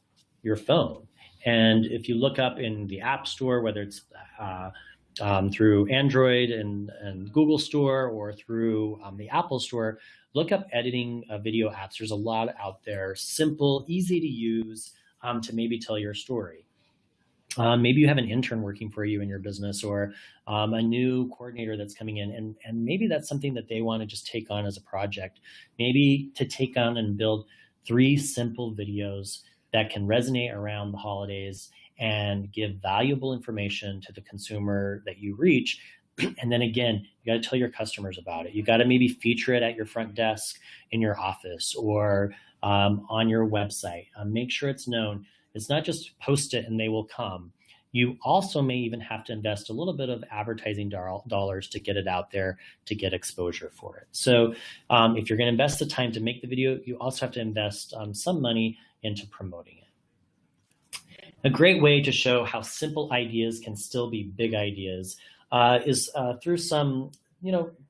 phone. And if you look up in the App Store, whether it's through Android and Google Store or through the Apple Store, look up editing video apps. There's a lot out there, simple, easy to use to maybe tell your story. Maybe you have an intern working for you in your business, or a new coordinator that's coming in, and maybe that's something that they want to just take on as a project. Maybe to take on and build 3 simple videos that can resonate around the holidays and give valuable information to the consumer that you reach. And then again, you got to tell your customers about it. You got to maybe feature it at your front desk in your office or on your website. Make sure it's known. It's not just post it and they will come. You also may even have to invest a little bit of advertising dollars to get it out there, to get exposure for it. So if you're going to invest the time to make the video, you also have to invest some money into promoting it. A great way to show how simple ideas can still be big ideas is through some,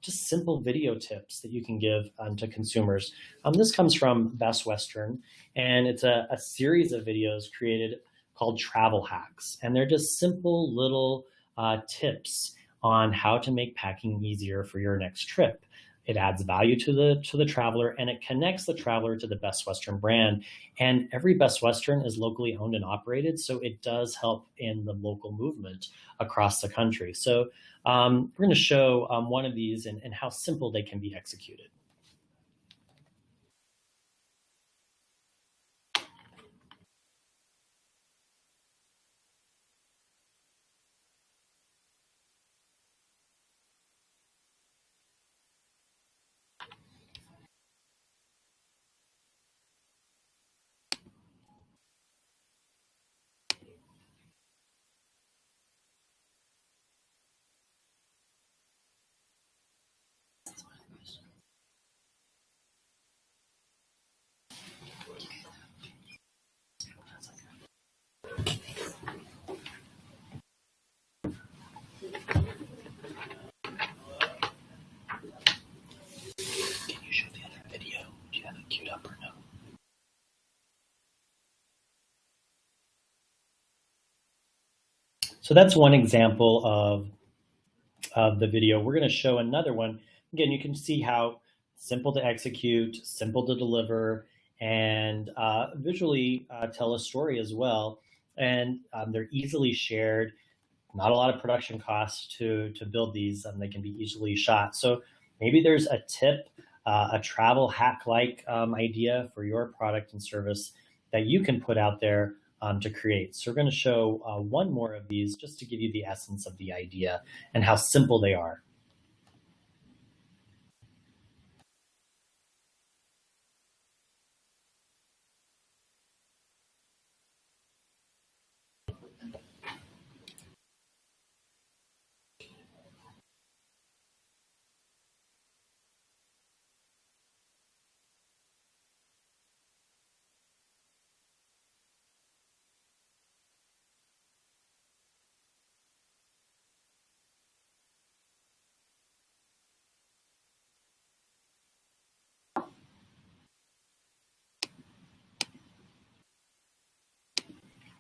just simple video tips that you can give to consumers. This comes from Best Western, and it's a series of videos created called Travel Hacks. And they're just simple little tips on how to make packing easier for your next trip. It adds value to the traveler, and it connects the traveler to the Best Western brand. And every Best Western is locally owned and operated, so it does help in the local movement across the country. So we're going to show one of these and how simple they can be executed. So that's one example of the video. We're going to show another one. Again, you can see how simple to execute, simple to deliver, and visually tell a story as well. And they're easily shared. Not a lot of production costs to build these, and they can be easily shot. So maybe there's a tip, a travel hack-like idea for your product and service that you can put out there to create. So we're going to show one more of these just to give you the essence of the idea and how simple they are.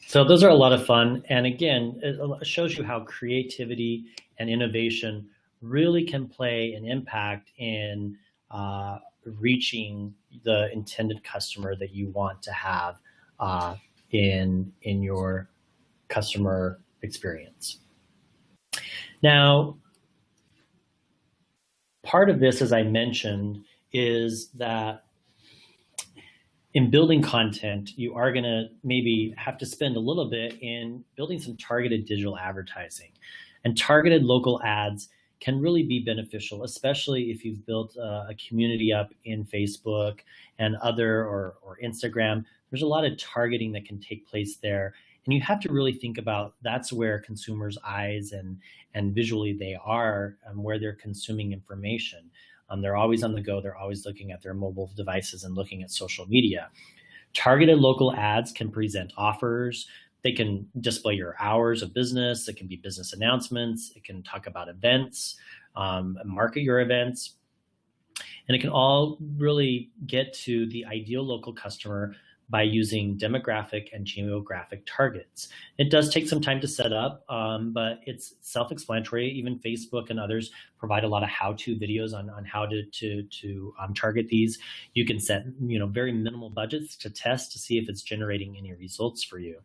So those are a lot of fun. And again, it shows you how creativity and innovation really can play an impact in reaching the intended customer that you want to have in your customer experience. Now, part of this, as I mentioned, is that in building content, you are going to maybe have to spend a little bit in building some targeted digital advertising. And targeted local ads can really be beneficial, especially if you've built a community up in Facebook and other or Instagram. There's a lot of targeting that can take place there. And you have to really think about that's where consumers' eyes and visually they are and where they're consuming information. They're always on the go. They're always looking at their mobile devices and looking at social media. Targeted local ads can present offers. They can display your hours of business. It can be business announcements. It can talk about events, market your events. And it can all really get to the ideal local customer by using demographic and geographic targets. It does take some time to set up, but it's self-explanatory. Even Facebook and others provide a lot of how-to videos on how to target these. You can set very minimal budgets to test to see if it's generating any results for you.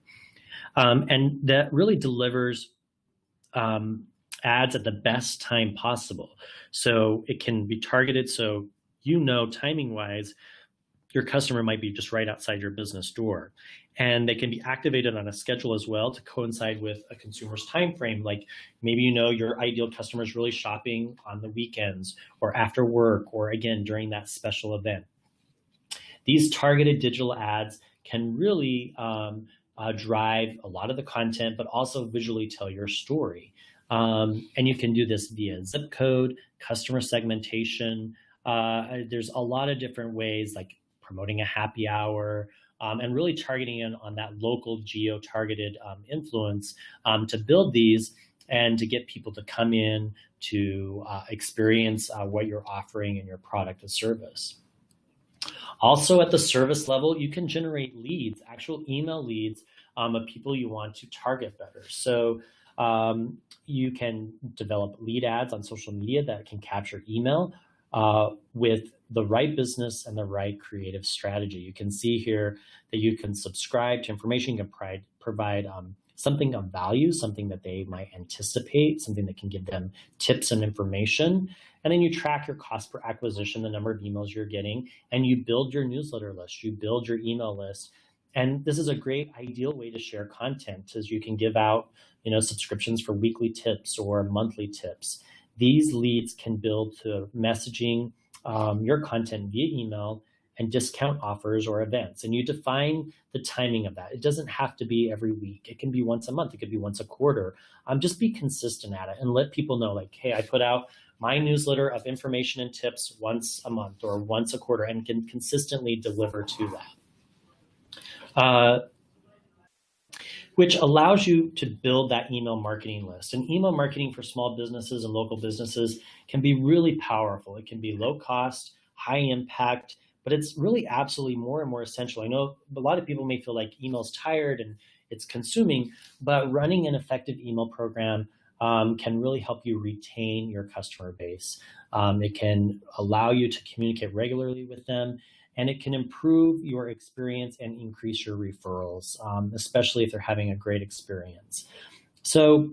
And that really delivers ads at the best time possible. So it can be targeted so timing-wise, your customer might be just right outside your business door. And they can be activated on a schedule as well to coincide with a consumer's time frame. Like maybe your ideal customer is really shopping on the weekends or after work or again during that special event. These targeted digital ads can really drive a lot of the content, but also visually tell your story. And you can do this via zip code, customer segmentation. There's a lot of different ways, like promoting a happy hour, and really targeting in on that local geo-targeted influence to build these and to get people to come in to experience what you're offering in your product or service. Also at the service level, you can generate leads, actual email leads of people you want to target better. So You can develop lead ads on social media that can capture email with the right business and the right creative strategy. You can see here that you can subscribe to information, you can provide something of value, something that they might anticipate, something that can give them tips and information. And then you track your cost per acquisition, the number of emails you're getting, and you build your newsletter list, you build your email list. And this is a great ideal way to share content, as you can give out, subscriptions for weekly tips or monthly tips. These leads can build to messaging your content via email and discount offers or events. And you define the timing of that. It doesn't have to be every week. It can be once a month. It could be once a quarter. Just be consistent at it and let people know, like, hey, I put out my newsletter of information and tips once a month or once a quarter, and can consistently deliver to that. Which allows you to build that email marketing list. And email marketing for small businesses and local businesses can be really powerful. It can be low cost, high impact, but it's really absolutely more and more essential. I know a lot of people may feel like email's tired and it's consuming, but running an effective email program can really help you retain your customer base. It can allow you to communicate regularly with them, and it can improve your experience and increase your referrals, especially if they're having a great experience. So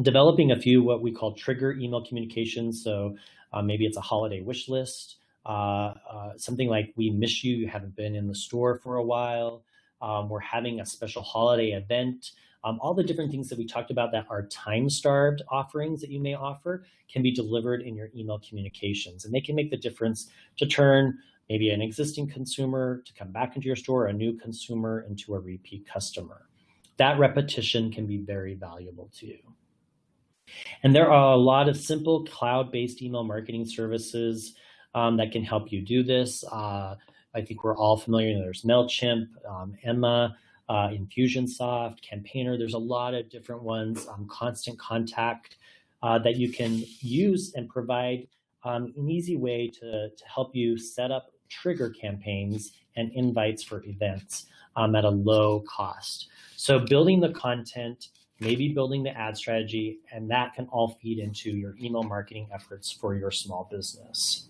developing a few what we call trigger email communications. So maybe it's a holiday wish list, something like, we miss you, you haven't been in the store for a while, we're having a special holiday event. All the different things that we talked about that are time-starved offerings that you may offer can be delivered in your email communications. And they can make the difference to turn maybe an existing consumer to come back into your store, a new consumer into a repeat customer. That repetition can be very valuable to you. And there are a lot of simple cloud-based email marketing services that can help you do this. I think we're all familiar. There's MailChimp, Emma, Infusionsoft, Campaigner. There's a lot of different ones, Constant Contact, that you can use and provide an easy way to help you set up trigger campaigns and invites for events at a low cost. So building the content, maybe building the ad strategy, and that can all feed into your email marketing efforts for your small business.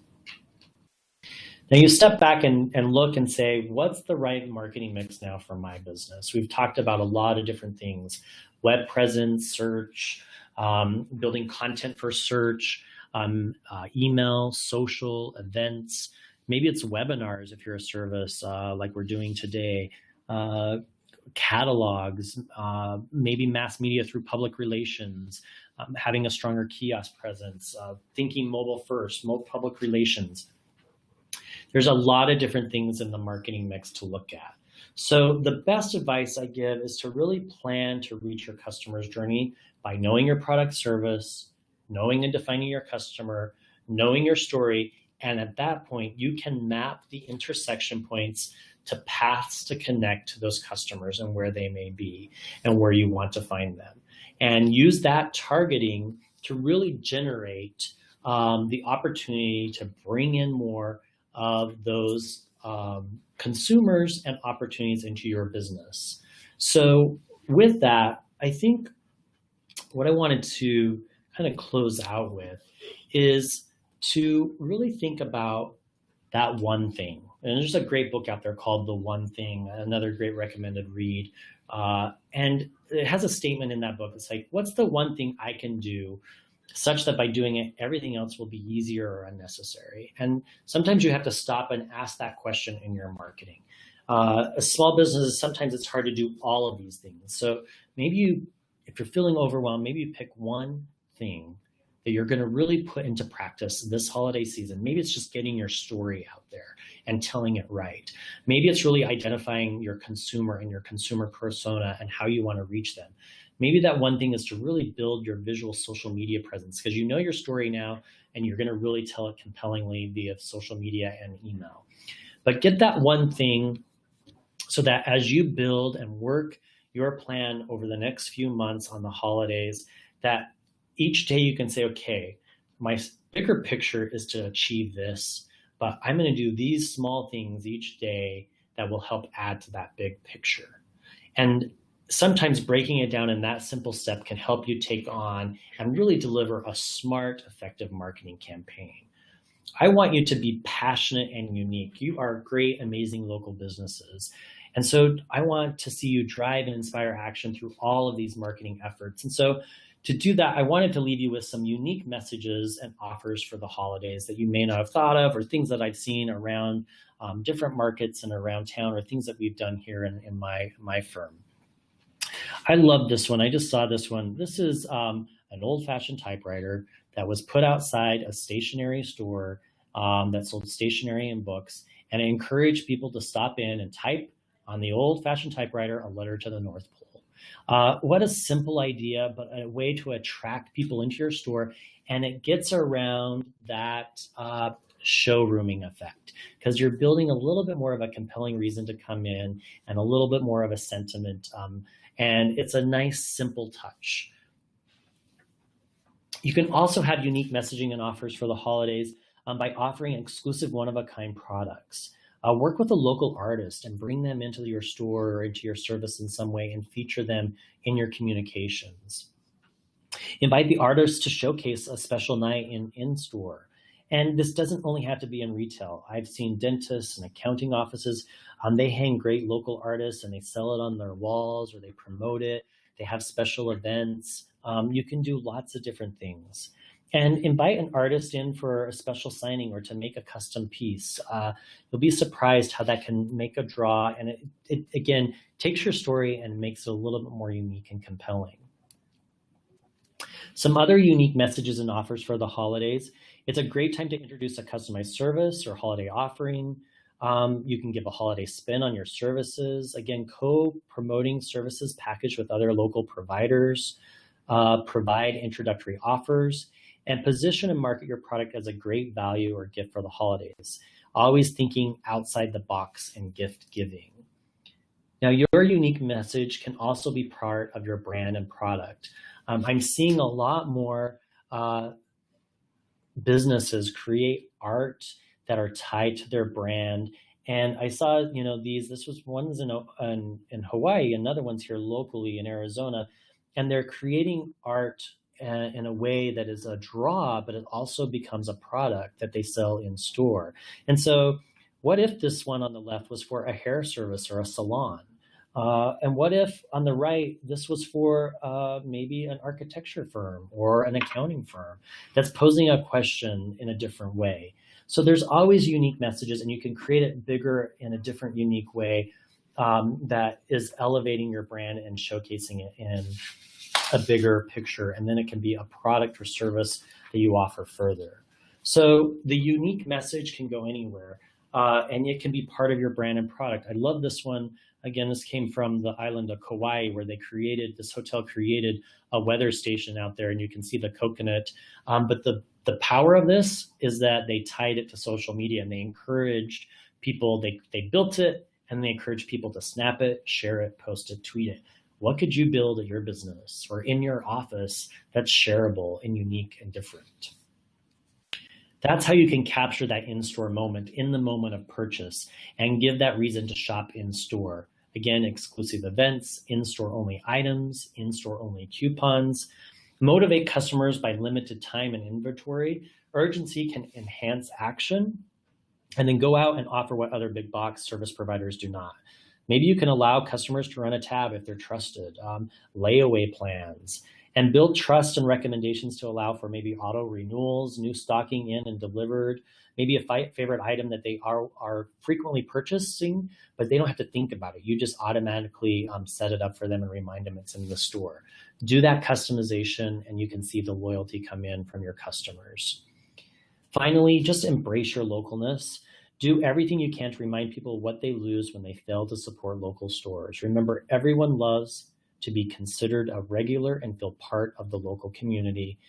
Now you step back and look and say, what's the right marketing mix now for my business? We've talked about a lot of different things: web presence, search, building content for search, email, social, events. Maybe it's webinars if you're a service like we're doing today, catalogs, maybe mass media through public relations, having a stronger kiosk presence, thinking mobile first, public relations. There's a lot of different things in the marketing mix to look at. So the best advice I give is to really plan to reach your customer's journey by knowing your product service, knowing and defining your customer, knowing your story. And at that point, you can map the intersection points to paths to connect to those customers and where they may be and where you want to find them. And use that targeting to really generate the opportunity to bring in more of those consumers and opportunities into your business. So with that, I think what I wanted to kind of close out with is to really think about that one thing. And there's a great book out there called The One Thing, another great recommended read. And it has a statement in that book. It's like, what's the one thing I can do such that by doing it, everything else will be easier or unnecessary? And sometimes you have to stop and ask that question in your marketing. As small businesses, sometimes it's hard to do all of these things. So maybe if you're feeling overwhelmed, maybe you pick one thing that you're going to really put into practice this holiday season. Maybe it's just getting your story out there and telling it right. Maybe it's really identifying your consumer and your consumer persona and how you want to reach them. Maybe that one thing is to really build your visual social media presence, because you know your story now and you're going to really tell it compellingly via social media and email. But get that one thing so that as you build and work your plan over the next few months on the holidays, that each day you can say, okay, my bigger picture is to achieve this, but I'm going to do these small things each day that will help add to that big picture. And sometimes breaking it down in that simple step can help you take on and really deliver a smart, effective marketing campaign. I want you to be passionate and unique. You are great, amazing local businesses. And so I want to see you drive and inspire action through all of these marketing efforts. And so to do that, I wanted to leave you with some unique messages and offers for the holidays that you may not have thought of, or things that I've seen around different markets and around town, or things that we've done here in my firm. I love this one. I just saw this one. This is an old-fashioned typewriter that was put outside a stationery store that sold stationery and books, and it encouraged people to stop in and type on the old-fashioned typewriter a letter to the North Pole. What a simple idea, but a way to attract people into your store, and it gets around that showrooming effect, because you're building a little bit more of a compelling reason to come in and a little bit more of a sentiment, and it's a nice, simple touch. You can also have unique messaging and offers for the holidays by offering exclusive one-of-a-kind products. Work with a local artist and bring them into your store or into your service in some way and feature them in your communications. Invite the artist to showcase a special night in-store. And this doesn't only have to be in retail. I've seen dentists and accounting offices, they hang great local artists and they sell it on their walls, or they promote it. They have special events. You can do lots of different things. And invite an artist in for a special signing or to make a custom piece. You'll be surprised how that can make a draw. And it again, takes your story and makes it a little bit more unique and compelling. Some other unique messages and offers for the holidays. It's a great time to introduce a customized service or holiday offering. You can give a holiday spin on your services. Again, co-promoting services packaged with other local providers. Provide introductory offers, and position and market your product as a great value or gift for the holidays. Always thinking outside the box in gift giving. Now, your unique message can also be part of your brand and product. I'm seeing a lot more businesses create art that are tied to their brand. And I saw, this was one's in Hawaii, another one's here locally in Arizona, and they're creating art in a way that is a draw, but it also becomes a product that they sell in store. And so what if this one on the left was for a hair service or a salon? And what if on the right, this was for maybe an architecture firm or an accounting firm that's posing a question in a different way? So there's always unique messages, and you can create it bigger in a different, unique way that is elevating your brand and showcasing it in a bigger picture, and then it can be a product or service that you offer further. So the unique message can go anywhere, and it can be part of your brand and product. I love this one. Again, this came from the island of Kauai, where this hotel created a weather station out there, and you can see the coconut. But the power of this is that they tied it to social media, and they encouraged people, they built it, and they encouraged people to snap it, share it, post it, tweet it. What could you build at your business or in your office that's shareable and unique and different? That's how you can capture that in-store moment in the moment of purchase and give that reason to shop in-store. Again, exclusive events, in-store only items, in-store only coupons. Motivate customers by limited time and inventory. Urgency can enhance action. And then go out and offer what other big box service providers do not. Maybe you can allow customers to run a tab if they're trusted, layaway plans, and build trust and recommendations to allow for maybe auto renewals, new stocking in and delivered, maybe a favorite item that they are frequently purchasing, but they don't have to think about it. You just automatically set it up for them and remind them it's in the store. Do that customization, and you can see the loyalty come in from your customers. Finally, just embrace your localness. Do everything you can to remind people what they lose when they fail to support local stores. Remember, everyone loves to be considered a regular and feel part of the local community.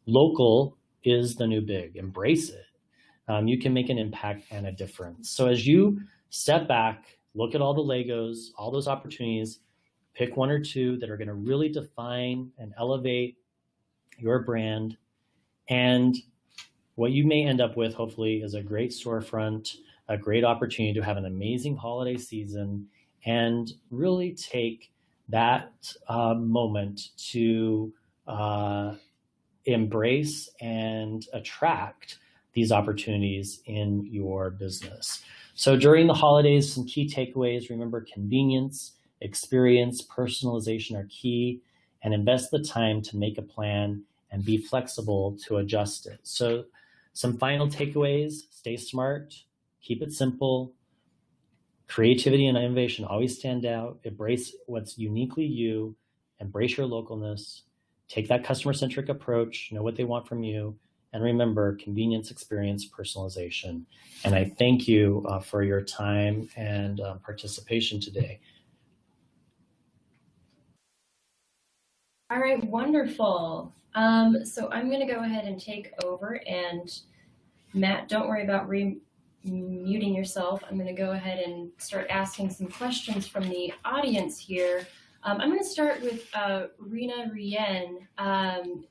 Local is the new big. Embrace it. You can make an impact and a difference. So as you step back, look at all the Legos, all those opportunities, pick one or two that are going to really define and elevate your brand. And what you may end up with, hopefully, is a great storefront, a great opportunity to have an amazing holiday season, and really take that moment to embrace and attract these opportunities in your business. So during the holidays, some key takeaways: remember, convenience, experience, personalization are key, and invest the time to make a plan and be flexible to adjust it. So some final takeaways: stay smart, keep it simple, creativity and innovation always stand out, embrace what's uniquely you, embrace your localness, take that customer-centric approach, know what they want from you, and remember, convenience, experience, personalization. And I thank you for your time and participation today. All right, wonderful. So I'm going to go ahead and take over, and Matt, don't worry about muting yourself. I'm going to go ahead and start asking some questions from the audience here. I'm going to start with Rena Rien.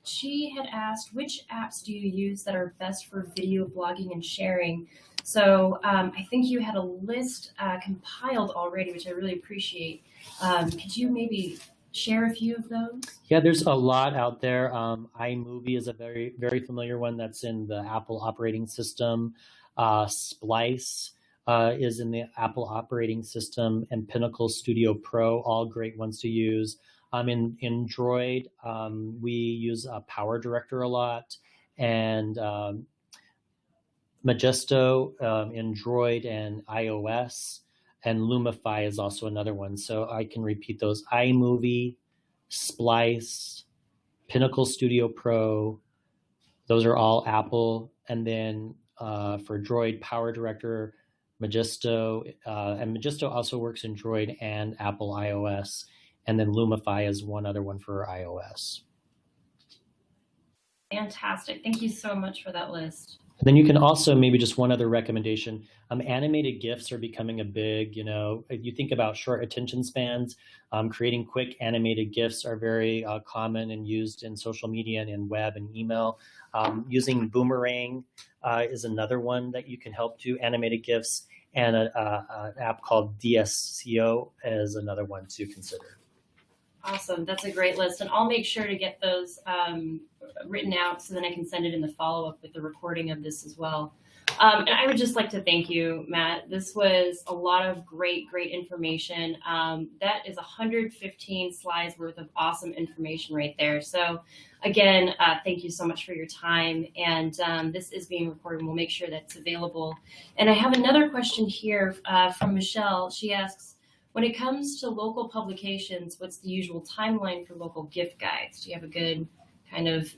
She had asked, which apps do you use that are best for video blogging and sharing? So I think you had a list compiled already, which I really appreciate. Could you maybe share a few of those? Yeah, there's a lot out there. iMovie is a very, very familiar one that's in the Apple operating system. Splice is in the Apple operating system, and Pinnacle Studio Pro, all great ones to use. In Droid, we use PowerDirector a lot, and Majesto in Droid and iOS, and Lumify is also another one. So I can repeat those: iMovie, Splice, Pinnacle Studio Pro. Those are all Apple. And then for Droid, PowerDirector, Majesto, and Majesto also works in Droid and Apple iOS. And then Lumify is one other one for iOS. Fantastic. Thank you so much for that list. And then you can also, maybe just one other recommendation, animated GIFs are becoming a big, if you think about short attention spans, creating quick animated GIFs are very common and used in social media and in web and email. Using Boomerang is another one that you can help do animated GIFs, and an app called DSCO is another one to consider. Awesome. That's a great list. And I'll make sure to get those written out so then I can send it in the follow-up with the recording of this as well. And I would just like to thank you, Matt. This was a lot of great information. That is 115 slides worth of awesome information right there. So again, thank you so much for your time. And this is being recorded, and we'll make sure that's available. And I have another question here from Michelle. She asks, when it comes to local publications, what's the usual timeline for local gift guides? Do you have a good kind of,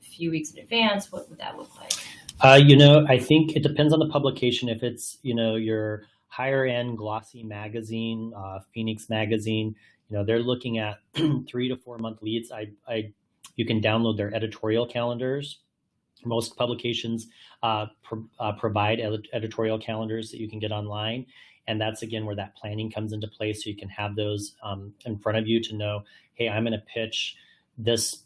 few weeks in advance? What would that look like? I think it depends on the publication. If it's, your higher end glossy magazine, Phoenix Magazine, they're looking at 3 to 4 month leads. You can download their editorial calendars. Most publications provide editorial calendars that you can get online. And that's, again, where that planning comes into play. So you can have those in front of you to know, hey, I'm going to pitch this,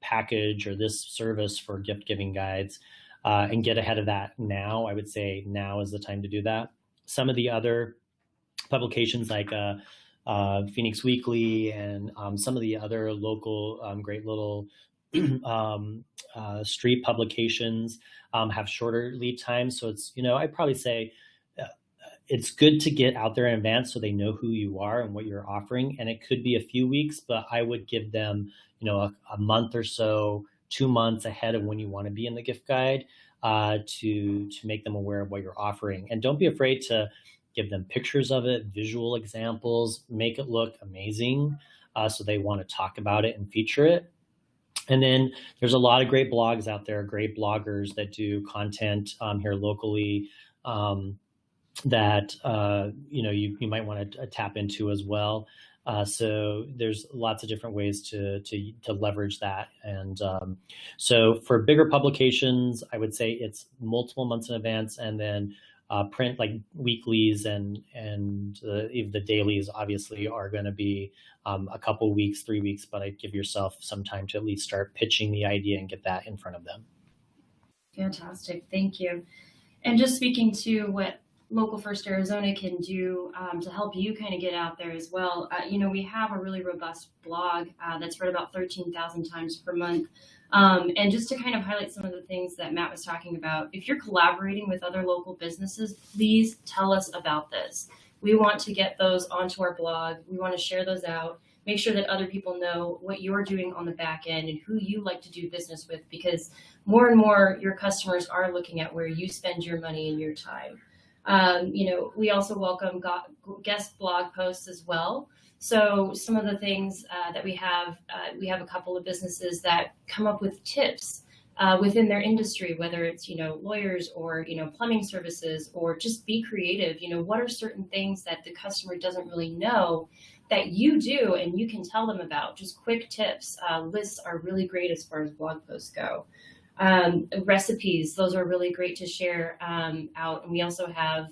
package or this service for gift giving guides, and get ahead of that now. I would say now is the time to do that. Some of the other publications like Phoenix Weekly and some of the other local great little street publications have shorter lead times. So it's, I'd probably say it's good to get out there in advance so they know who you are and what you're offering. And it could be a few weeks, but I would give them, a month or so, 2 months ahead of when you want to be in the gift guide to make them aware of what you're offering. And don't be afraid to give them pictures of it, visual examples, make it look amazing so they want to talk about it and feature it. And then there's a lot of great blogs out there, great bloggers that do content here locally that you might want to tap into as well. So there's lots of different ways to leverage that. And so for bigger publications, I would say it's multiple months in advance, and then print like weeklies and the dailies obviously are going to be a couple weeks, 3 weeks, but I'd give yourself some time to at least start pitching the idea and get that in front of them. Fantastic. Thank you. And just speaking to what Local First Arizona can do to help you kind of get out there as well. We have a really robust blog that's read about 13,000 times per month. And just to kind of highlight some of the things that Matt was talking about, if you're collaborating with other local businesses, please tell us about this. We want to get those onto our blog. We want to share those out, make sure that other people know what you're doing on the back end and who you like to do business with, because more and more your customers are looking at where you spend your money and your time. We also welcome guest blog posts as well. So some of the things that we have a couple of businesses that come up with tips within their industry, whether it's, lawyers or, plumbing services, or just be creative. What are certain things that the customer doesn't really know that you do and you can tell them about? Just quick tips. Lists are really great as far as blog posts go. Recipes, those are really great to share out. And we also have,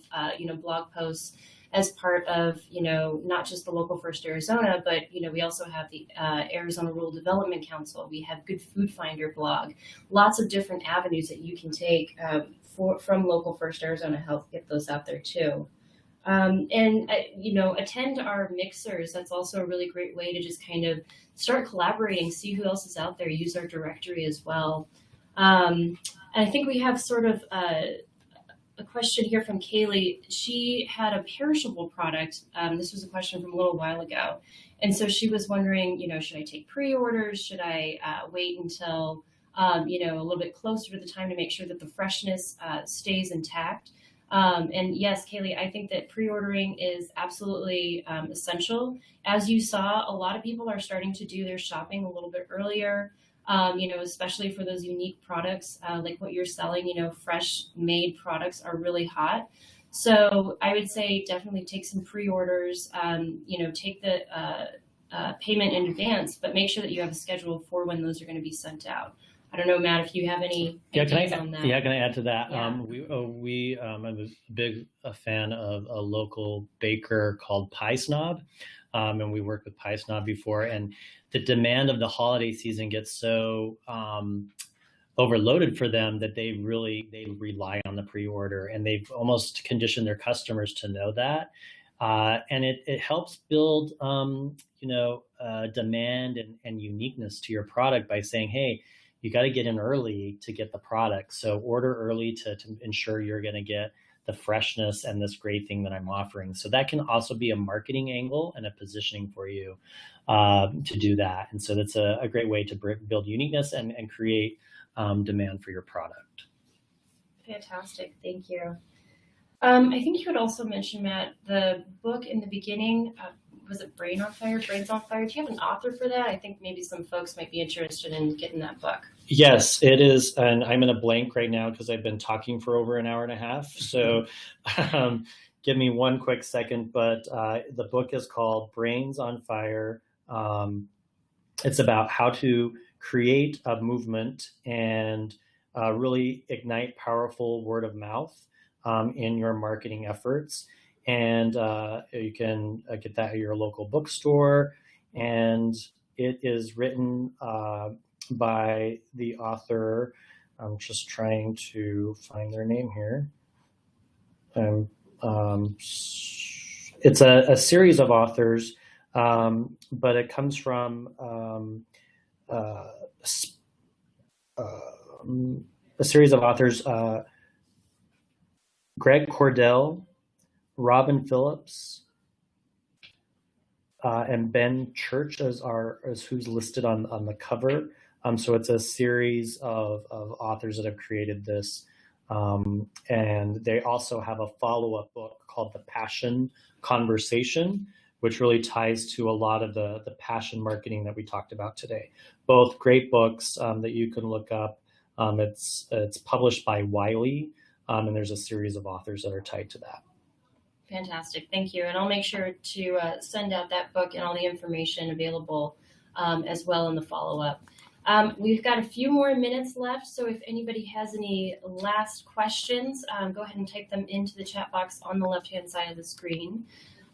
blog posts as part of, not just the Local First Arizona, but, we also have the Arizona Rural Development Council. We have Good Food Finder blog, lots of different avenues that you can take from Local First Arizona Health, get those out there too. Attend our mixers. That's also a really great way to just kind of start collaborating, see who else is out there, use our directory as well. And I think we have sort of a question here from Kaylee. She had a perishable product. This was a question from a little while ago. And so she was wondering, should I take pre-orders? Should I wait until, a little bit closer to the time to make sure that the freshness stays intact? And yes, Kaylee, I think that pre-ordering is absolutely essential. As you saw, a lot of people are starting to do their shopping a little bit earlier. Especially for those unique products, like what you're selling, fresh made products are really hot. So I would say definitely take some pre-orders, take the payment in advance, but make sure that you have a schedule for when those are going to be sent out. I don't know, Matt, if you have any ideas on that. Yeah, can I add to that? Yeah. I'm a big fan of a local baker called Pie Snob. And we worked with Pie Snob before, and the demand of the holiday season gets so overloaded for them that they rely on the pre-order, and they've almost conditioned their customers to know that. And it helps build, demand and uniqueness to your product by saying, hey, you got to get in early to get the product. So order early to ensure you're going to get the freshness and this great thing that I'm offering. So that can also be a marketing angle and a positioning for you to do that. And so that's a great way to build uniqueness and create demand for your product. Fantastic. Thank you. I think you had also mentioned, Matt, the book in the beginning, was it Brains on Fire? Do you have an author for that? I think maybe some folks might be interested in getting that book. Yes, it is. And I'm in a blank right now because I've been talking for over an hour and a half. So give me one quick second. But the book is called Brains on Fire. It's about how to create a movement and really ignite powerful word of mouth in your marketing efforts. And you can get that at your local bookstore. And it is written by the author. I'm just trying to find their name here. It's a series of authors, but it comes from a series of authors. Greg Cordell, Robin Phillips, and Ben Church as who's listed on the cover. So it's a series of authors that have created this. And they also have a follow-up book called The Passion Conversation, which really ties to a lot of the passion marketing that we talked about today. Both great books that you can look up. It's published by Wiley, and there's a series of authors that are tied to that. Fantastic. Thank you. And I'll make sure to send out that book and all the information available as well in the follow-up. We've got a few more minutes left, so if anybody has any last questions, go ahead and type them into the chat box on the left-hand side of the screen.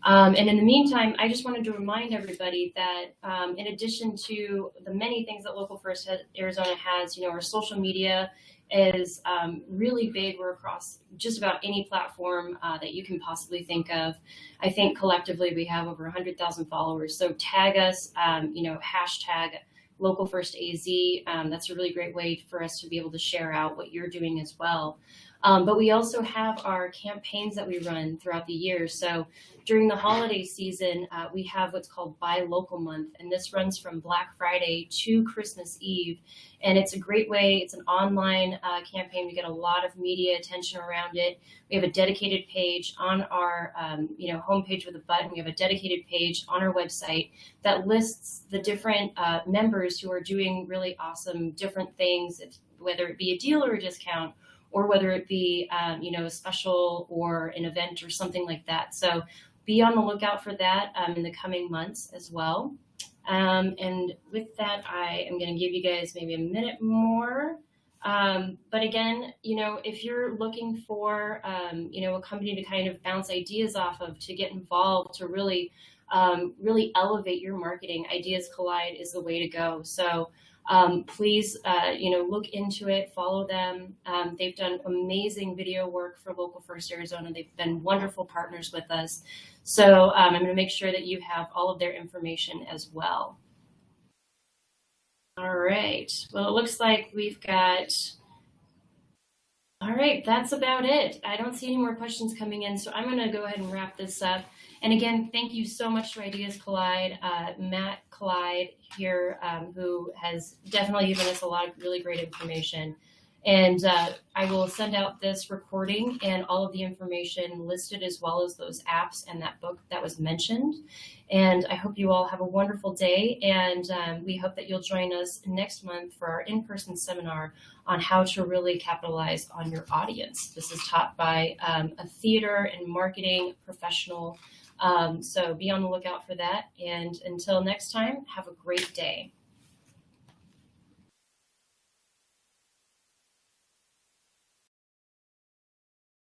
And in the meantime, I just wanted to remind everybody that in addition to the many things that Local First Arizona has, our social media is really big. We're across just about any platform that you can possibly think of. I think collectively we have over 100,000 followers. So tag us, hashtag Local First AZ. That's a really great way for us to be able to share out what you're doing as well. But we also have our campaigns that we run throughout the year. So during the holiday season, we have what's called Buy Local Month, and this runs from Black Friday to Christmas Eve. And it's a great way. It's an online campaign. We get a lot of media attention around it. We have a dedicated page on our homepage with a button. We have a dedicated page on our website that lists the different members who are doing really awesome different things, whether it be a deal or a discount, or whether it be, a special or an event or something like that. So be on the lookout for that in the coming months as well. And with that, I am going to give you guys maybe a minute more. But again, if you're looking for, a company to kind of bounce ideas off of, to get involved, to really elevate your marketing, Ideas Collide is the way to go. So please, look into it, follow them. They've done amazing video work for Local First Arizona. They've been wonderful partners with us. So I'm going to make sure that you have all of their information as well. All right. Well, it looks like we've got... All right, that's about it. I don't see any more questions coming in, so I'm going to go ahead and wrap this up. And again, thank you so much to Ideas Collide, Matt Collide here, who has definitely given us a lot of really great information. And I will send out this recording and all of the information listed, as well as those apps and that book that was mentioned. And I hope you all have a wonderful day. And we hope that you'll join us next month for our in-person seminar on how to really capitalize on your audience. This is taught by a theater and marketing professional. So be on the lookout for that. And until next time, have a great day.